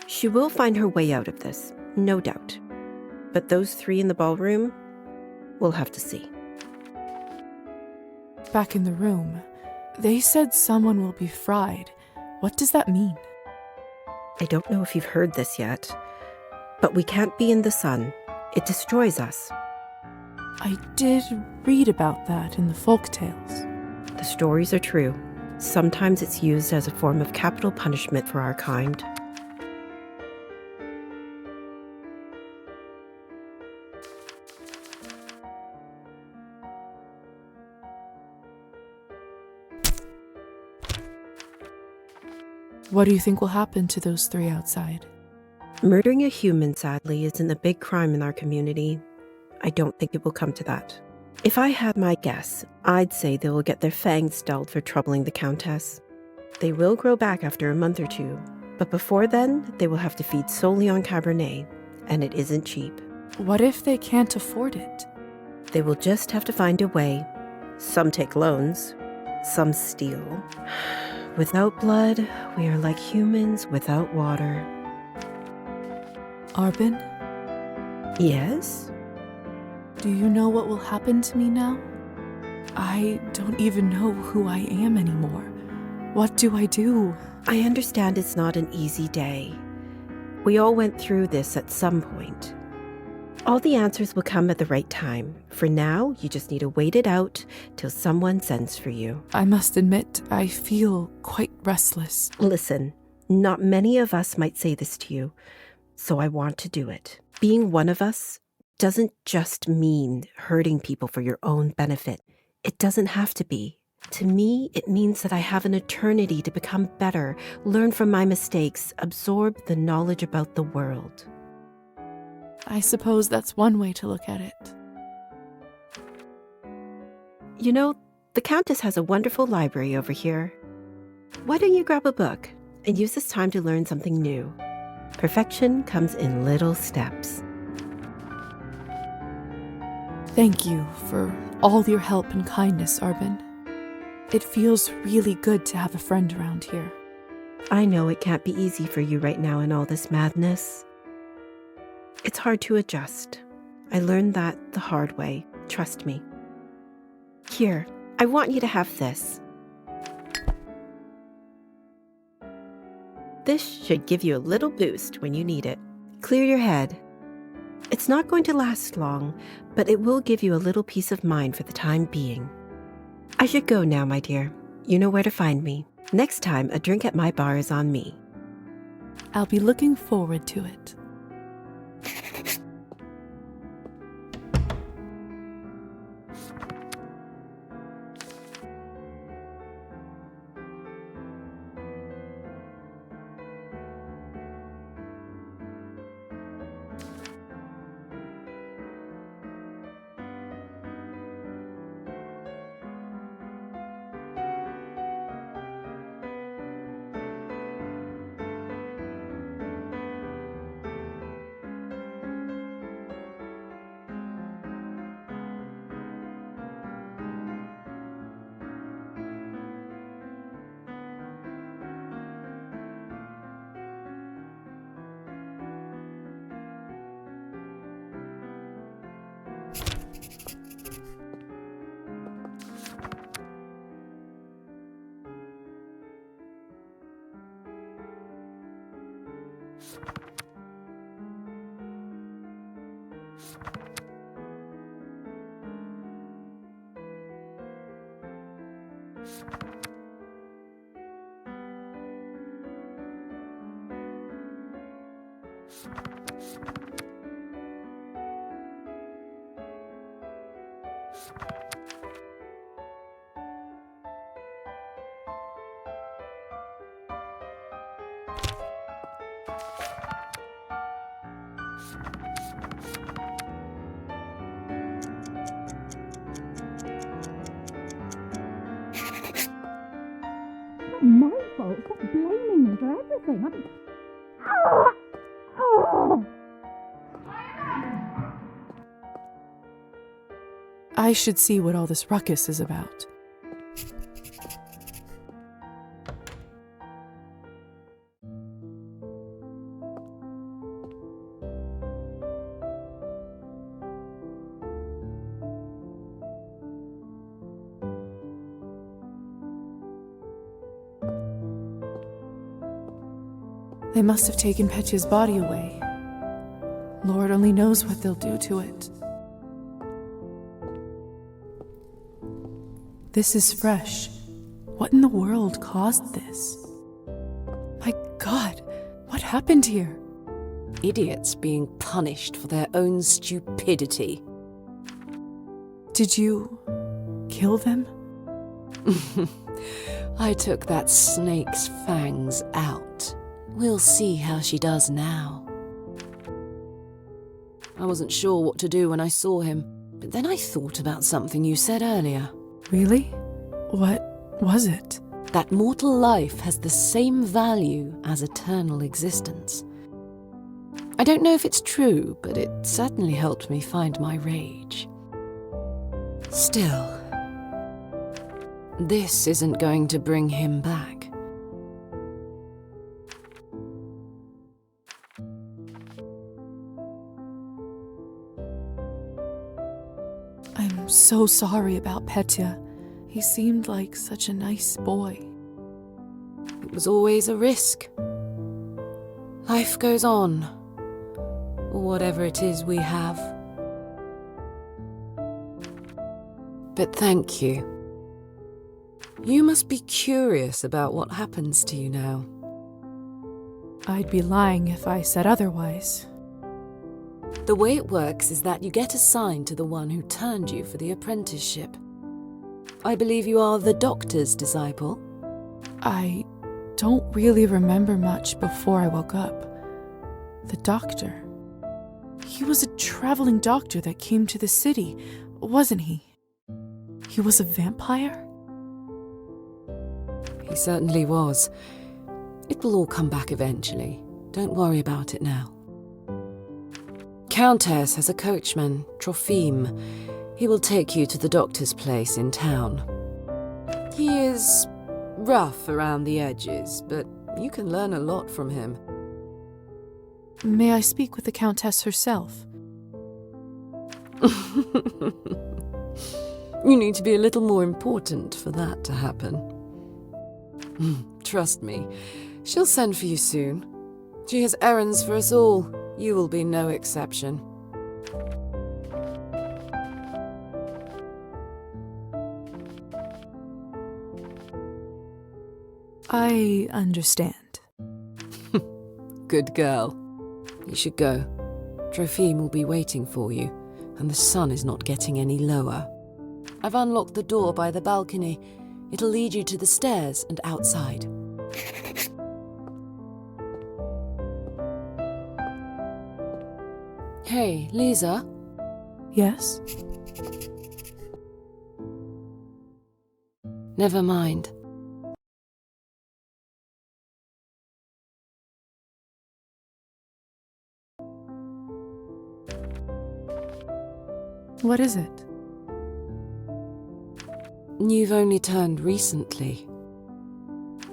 She will find her way out of this, no doubt. But those three in the ballroom, we'll have to see. Back in the room, they said someone will be fried. What does that mean? I don't know if you've heard this yet, but we can't be in the sun. It destroys us. I did read about that in the folktales. The stories are true. Sometimes it's used as a form of capital punishment for our kind. What do you think will happen to those three outside? Murdering a human, sadly, isn't a big crime in our community. I don't think it will come to that. If I had my guess, I'd say they will get their fangs dulled for troubling the Countess. They will grow back after a month or two, but before then, they will have to feed solely on Cabernet, and it isn't cheap. What if they can't afford it? They will just have to find a way. Some take loans, some steal. Without blood, we are like humans without water. Arbin, Yes? do you know what will happen to me now? I don't even know who I am anymore. What do I do? I understand it's not an easy day. We all went through this at some point. All the answers will come at the right time. For now, you just need to wait it out till someone sends for you. I must admit, I feel quite restless. Listen, not many of us might say this to you, so I want to do it. Being one of us doesn't just mean hurting people for your own benefit. It doesn't have to be. To me, it means that I have an eternity to become better, learn from my mistakes, absorb the knowledge about the world. I suppose that's one way to look at it. You know, the Countess has a wonderful library over here. Why don't you grab a book and use this time to learn something new? Perfection comes in little steps. Thank you for all your help and kindness, Arbin. It feels really good to have a friend around here. I know it can't be easy for you right now in all this madness. It's hard to adjust. I learned that the hard way. Trust me. Here, I want you to have this. This should give you a little boost when you need it. Clear your head. It's not going to last long, but it will give you a little peace of mind for the time being. I should go now, my dear. You know where to find me. Next time, a drink at my bar is on me. I'll be looking forward to it. My fault. Stop blaming me for everything. I should see what all this ruckus is about. They must have taken Petya's body away. Lord only knows what they'll do to it. This is fresh. What in the world caused this? My God, what happened here? Idiots being punished for their own stupidity. Did you kill them? I took that snake's fangs out. We'll see how she does now. I wasn't sure what to do when I saw him. But then I thought about something you said earlier. Really? What was it? That mortal life has the same value as eternal existence. I don't know if it's true, but it certainly helped me find my rage. Still, this isn't going to bring him back. I'm so sorry about Petya. He seemed like such a nice boy. It was always a risk. Life goes on, or whatever it is we have. But thank you. You must be curious about what happens to you now. I'd be lying if I said otherwise. The way it works is that you get assigned to the one who turned you for the apprenticeship. I believe you are the doctor's disciple. I don't really remember much before I woke up. The doctor. He was a traveling doctor that came to the city, wasn't he? He was a vampire? He certainly was. It will all come back eventually. Don't worry about it now. Countess has a coachman, Trofim. He will take you to the doctor's place in town. He is rough around the edges, but you can learn a lot from him. May I speak with the Countess herself? You need to be a little more important for that to happen. Trust me, she'll send for you soon. She has errands for us all. You will be no exception. I understand. Good girl. You should go. Trofim will be waiting for you, and the sun is not getting any lower. I've unlocked the door by the balcony. It'll lead you to the stairs and outside. Hey, Lisa? Yes? Never mind. What is it? You've only turned recently.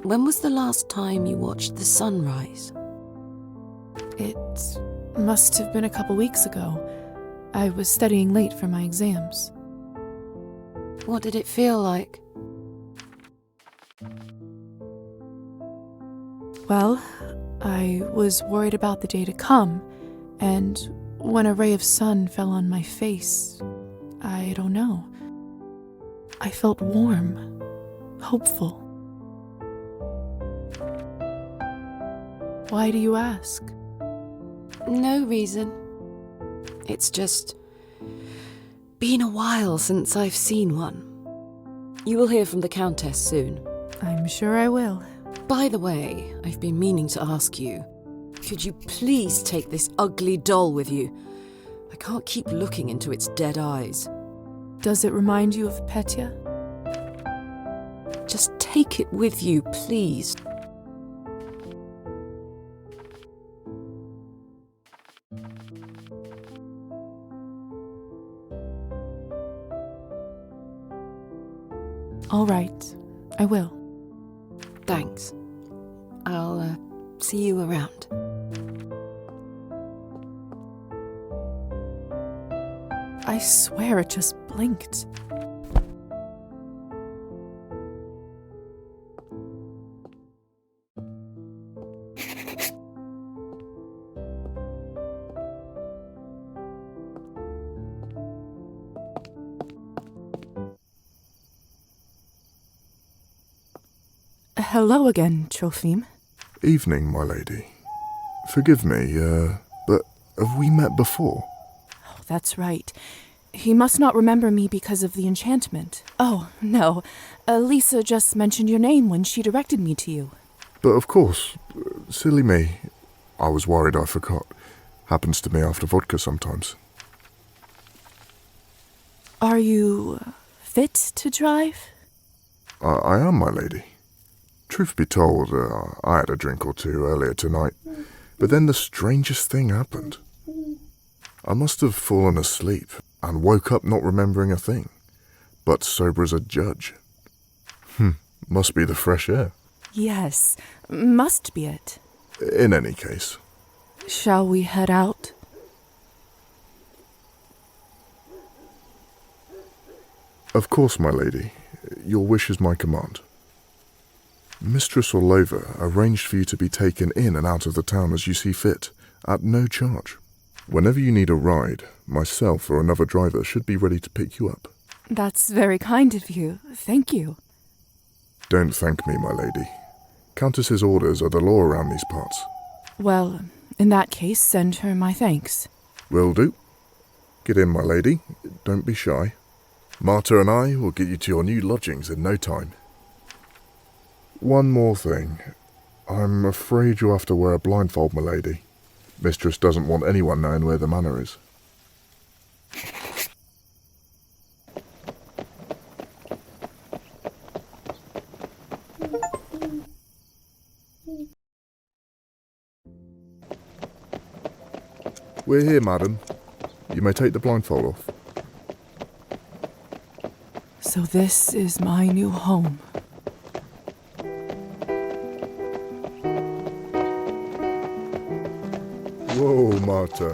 When was the last time you watched the sunrise? It must have been a couple weeks ago. I was studying late for my exams. What did it feel like? Well, I was worried about the day to come, and when a ray of sun fell on my face, I don't know. I felt warm, hopeful. Why do you ask? No reason. It's just been a while since I've seen one. You will hear from the Countess soon. I'm sure I will. By the way, I've been meaning to ask you, could you please take this ugly doll with you? I can't keep looking into its dead eyes. Does it remind you of Petya? Just take it with you, please. All right, I will. Thanks. I'll see you around. I swear it just blinked. Hello again, Trofim. Evening, my lady. Forgive me, but have we met before? Oh, that's right. He must not remember me because of the enchantment. Oh, no. Lisa just mentioned your name when she directed me to you. But of course, silly me. I was worried I forgot. Happens to me after vodka sometimes. Are you fit to drive? I am, my lady. Truth be told, I had a drink or two earlier tonight, but then the strangest thing happened. I must have fallen asleep and woke up not remembering a thing, but sober as a judge. Must be the fresh air. Yes, must be it. In any case. Shall we head out? Of course, my lady. Your wish is my command. Mistress Orlova arranged for you to be taken in and out of the town as you see fit, at no charge. Whenever you need a ride, myself or another driver should be ready to pick you up. That's very kind of you. Thank you. Don't thank me, my lady. Countess's orders are the law around these parts. Well, in that case, send her my thanks. Will do. Get in, my lady. Don't be shy. Marta and I will get you to your new lodgings in no time. One more thing. I'm afraid you'll have to wear a blindfold, my lady. Mistress doesn't want anyone knowing where the manor is. We're here, madam. You may take the blindfold off. So this is my new home. Whoa, Marta.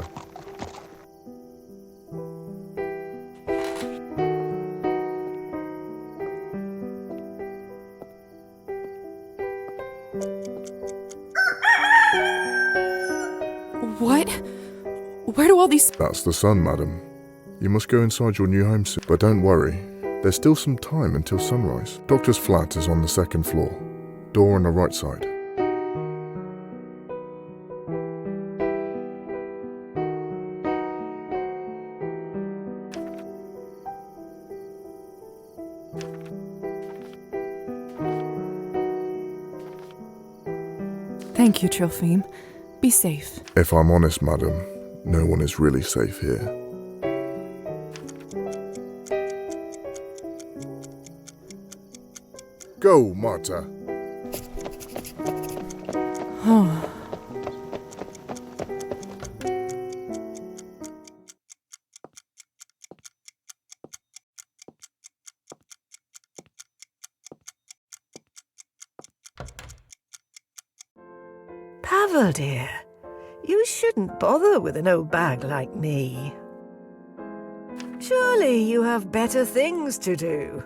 What? Where do all these... That's the sun, madam. You must go inside your new home soon. But don't worry, there's still some time until sunrise. Doctor's flat is on the second floor. Door on the right side. Thank you, Trilphine. Be safe. If I'm honest, madam, no one is really safe here. Go, Marta. Oh. Pavel, dear, you shouldn't bother with an old bag like me. Surely you have better things to do.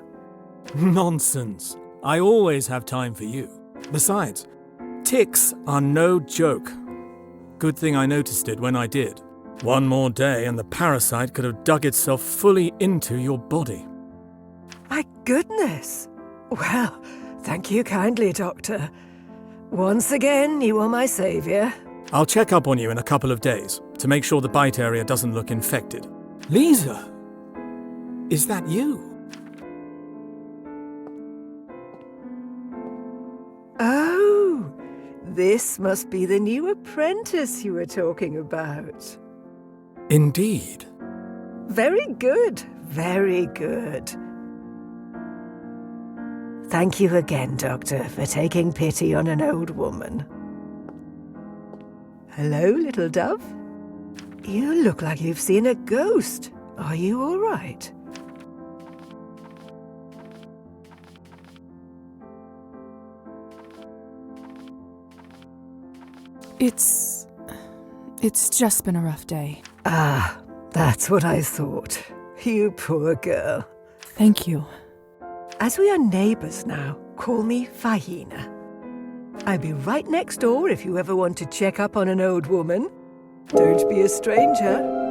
Nonsense. I always have time for you. Besides, ticks are no joke. Good thing I noticed it when I did. One more day and the parasite could have dug itself fully into your body. My goodness. Well, thank you kindly, Doctor. Once again, you are my saviour. I'll check up on you in a couple of days to make sure the bite area doesn't look infected. Lisa! Is that you? Oh, this must be the new apprentice you were talking about. Indeed. Very good, very good. Thank you again, Doctor, for taking pity on an old woman. Hello, little dove. You look like you've seen a ghost. Are you all right? It's just been a rough day. Ah, that's what I thought. You poor girl. Thank you. As we are neighbours now, call me Fahina. I'll be right next door if you ever want to check up on an old woman. Don't be a stranger.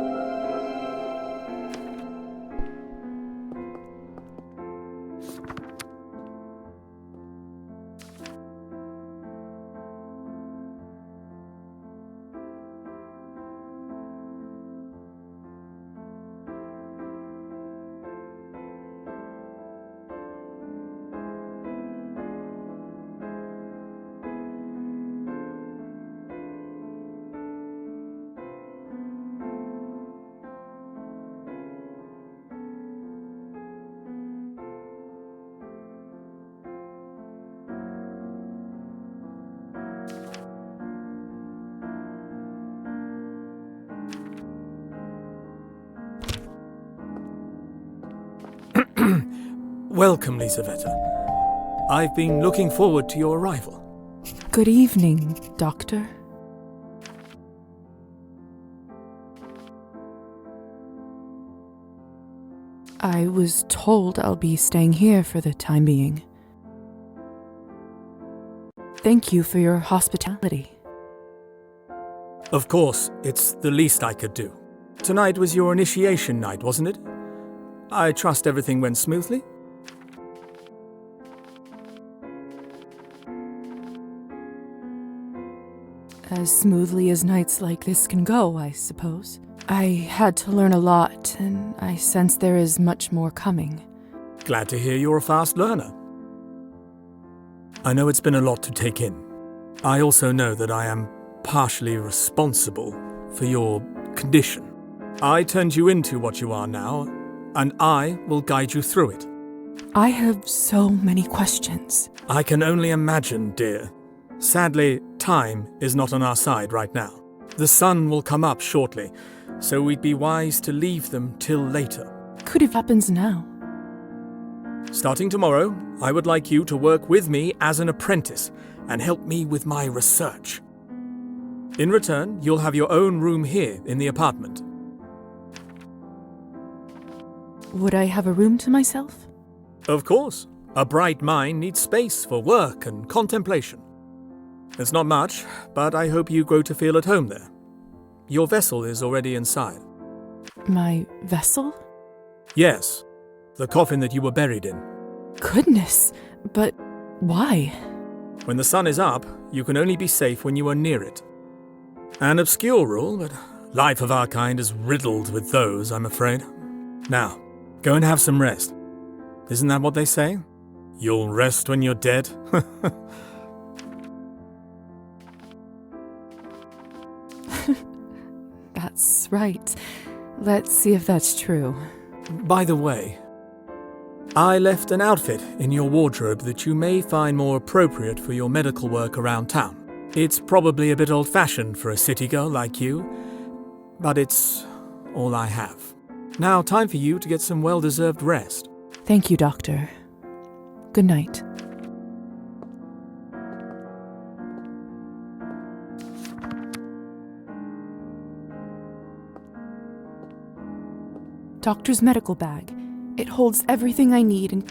Welcome, Lisaveta. I've been looking forward to your arrival. Good evening, Doctor. I was told I'll be staying here for the time being. Thank you for your hospitality. Of course, it's the least I could do. Tonight was your initiation night, wasn't it? I trust everything went smoothly? As smoothly as nights like this can go, I suppose. I had to learn a lot, and I sense there is much more coming. Glad to hear you're a fast learner. I know it's been a lot to take in. I also know that I am partially responsible for your condition. I turned you into what you are now, and I will guide you through it. I have so many questions. I can only imagine, dear. Sadly, time is not on our side right now. The sun will come up shortly, so we'd be wise to leave them till later. Could it happens now? Starting tomorrow, I would like you to work with me as an apprentice and help me with my research. In return, you'll have your own room here in the apartment. Would I have a room to myself? Of course. A bright mind needs space for work and contemplation. It's not much, but I hope you grow to feel at home there. Your vessel is already inside. My vessel? Yes, the coffin that you were buried in. Goodness, but why? When the sun is up, you can only be safe when you are near it. An obscure rule, but life of our kind is riddled with those, I'm afraid. Now, go and have some rest. Isn't that what they say? You'll rest when you're dead? That's right. Let's see if that's true. By the way, I left an outfit in your wardrobe that you may find more appropriate for your medical work around town. It's probably a bit old-fashioned for a city girl like you, but it's all I have. Now, time for you to get some well-deserved rest. Thank you, Doctor. Good night. Doctor's medical bag. It holds everything I need and...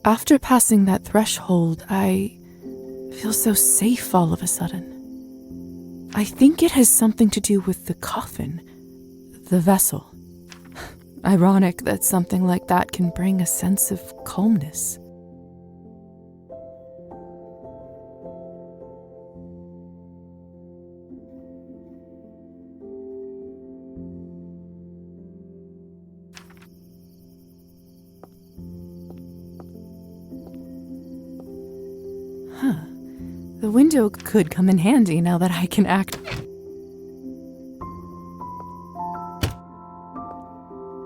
After passing that threshold, I feel so safe all of a sudden. I think it has something to do with the coffin, the vessel. Ironic that something like that can bring a sense of calmness. The window could come in handy now that I can act.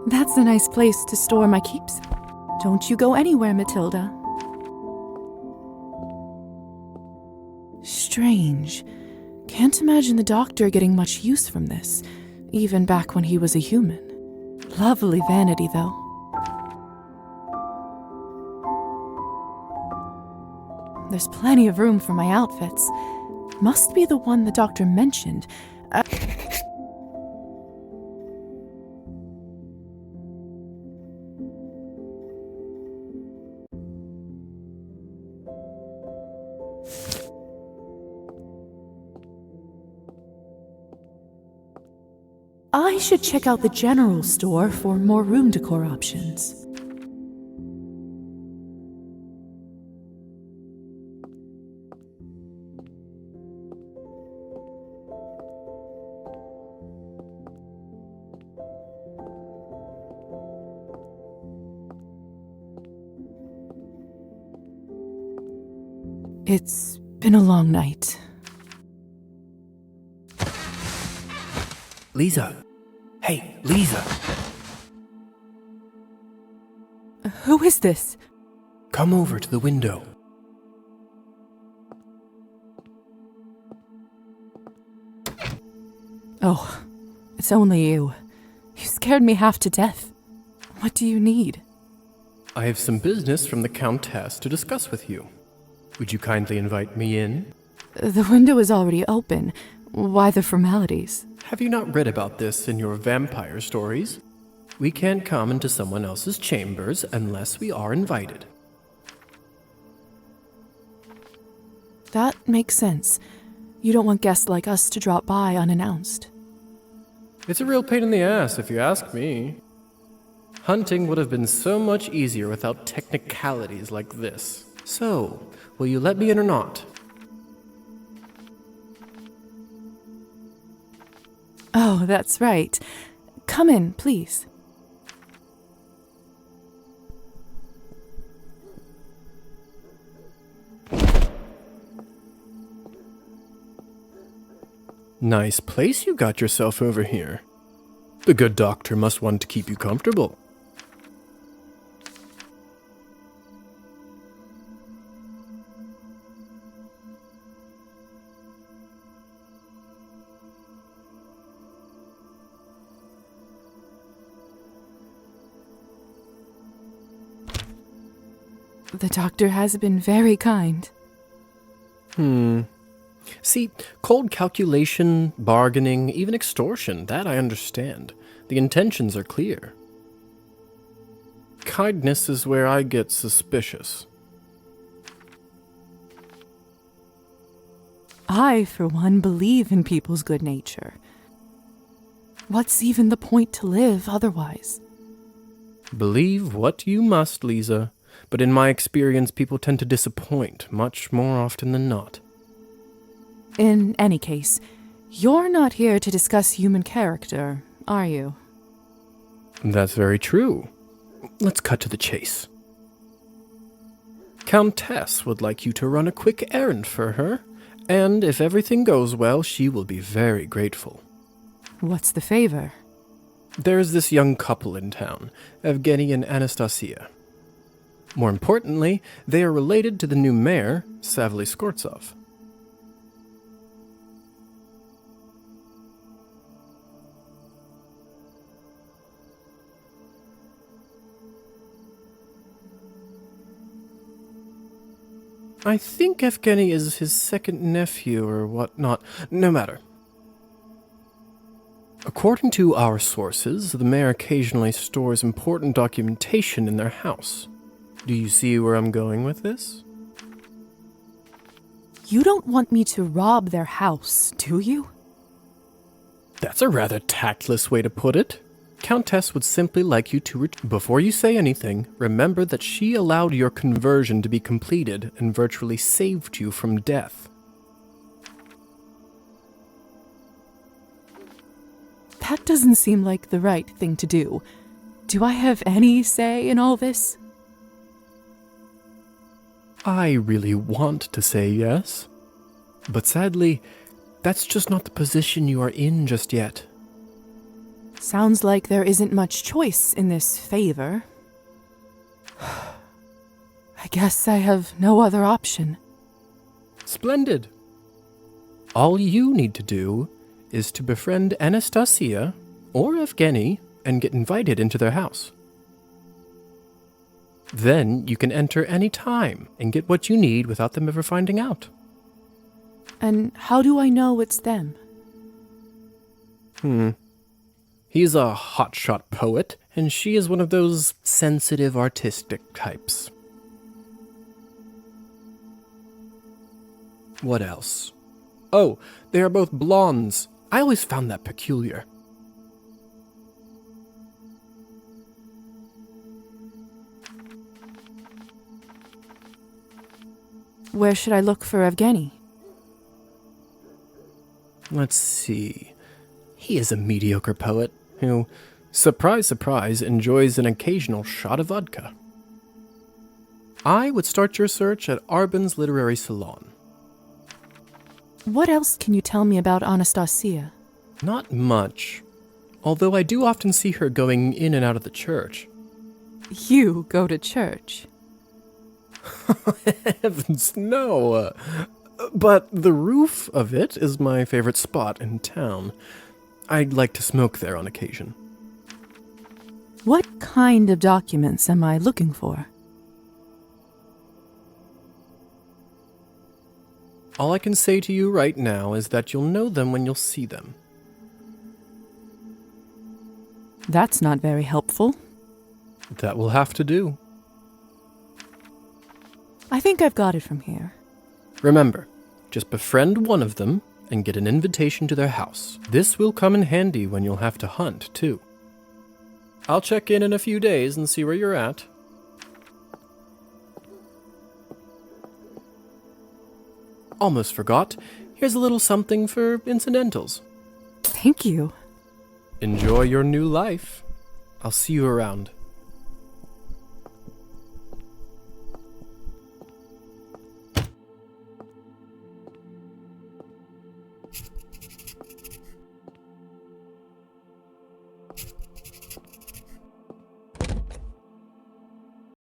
That's a nice place to store my keeps. Don't you go anywhere, Matilda. Strange. Can't imagine the doctor getting much use from this, even back when he was a human. Lovely vanity, though. There's plenty of room for my outfits. Must be the one the doctor mentioned. I should check out the general store for more room decor options. It's been a long night. Lisa. Hey, Lisa. Who is this? Come over to the window. Oh, it's only you. You scared me half to death. What do you need? I have some business from the Countess to discuss with you. Would you kindly invite me in? The window is already open. Why the formalities? Have you not read about this in your vampire stories? We can't come into someone else's chambers unless we are invited. That makes sense. You don't want guests like us to drop by unannounced. It's a real pain in the ass, if you ask me. Hunting would have been so much easier without technicalities like this. So, will you let me in or not? Oh, that's right. Come in, please. Nice place you got yourself over here. The good doctor must want to keep you comfortable. The doctor has been very kind. See, cold calculation, bargaining, even extortion, that I understand. The intentions are clear. Kindness is where I get suspicious. I, for one, believe in people's good nature. What's even the point to live otherwise? Believe what you must, Lisa, but in my experience, people tend to disappoint much more often than not. In any case, you're not here to discuss human character, are you? That's very true. Let's cut to the chase. Countess would like you to run a quick errand for her, and if everything goes well, she will be very grateful. What's the favor? There's this young couple in town, Evgeny and Anastasia. More importantly, they are related to the new mayor, Savely Skortsov. I think Evgeny is his second nephew or whatnot. No matter. According to our sources, the mayor occasionally stores important documentation in their house. Do you see where I'm going with this? You don't want me to rob their house, do you? That's a rather tactless way to put it. Countess would simply like you to, before you say anything, remember that she allowed your conversion to be completed and virtually saved you from death. That doesn't seem like the right thing to do. Do I have any say in all this? I really want to say yes, but sadly, that's just not the position you are in just yet. Sounds like there isn't much choice in this favor. I guess I have no other option. Splendid. All you need to do is to befriend Anastasia or Evgeny and get invited into their house. Then you can enter any time and get what you need without them ever finding out. And how do I know it's them? He's a hotshot poet, and she is one of those sensitive, artistic types. What else? Oh, they are both blondes. I always found that peculiar. Where should I look for Evgeny? Let's see. He is a mediocre poet who, surprise, surprise, enjoys an occasional shot of vodka. I would start your search at Arbin's Literary Salon. What else can you tell me about Anastasia? Not much, although I do often see her going in and out of the church. You go to church. Heavens, no. But the roof of it is my favorite spot in town. I'd like to smoke there on occasion. What kind of documents am I looking for? All I can say to you right now is that you'll know them when you'll see them. That's not very helpful. That will have to do. I think I've got it from here. Remember, just befriend one of them and get an invitation to their house. This will come in handy when you'll have to hunt, too. I'll check in a few days and see where you're at. Almost forgot. Here's a little something for incidentals. Thank you. Enjoy your new life. I'll see you around.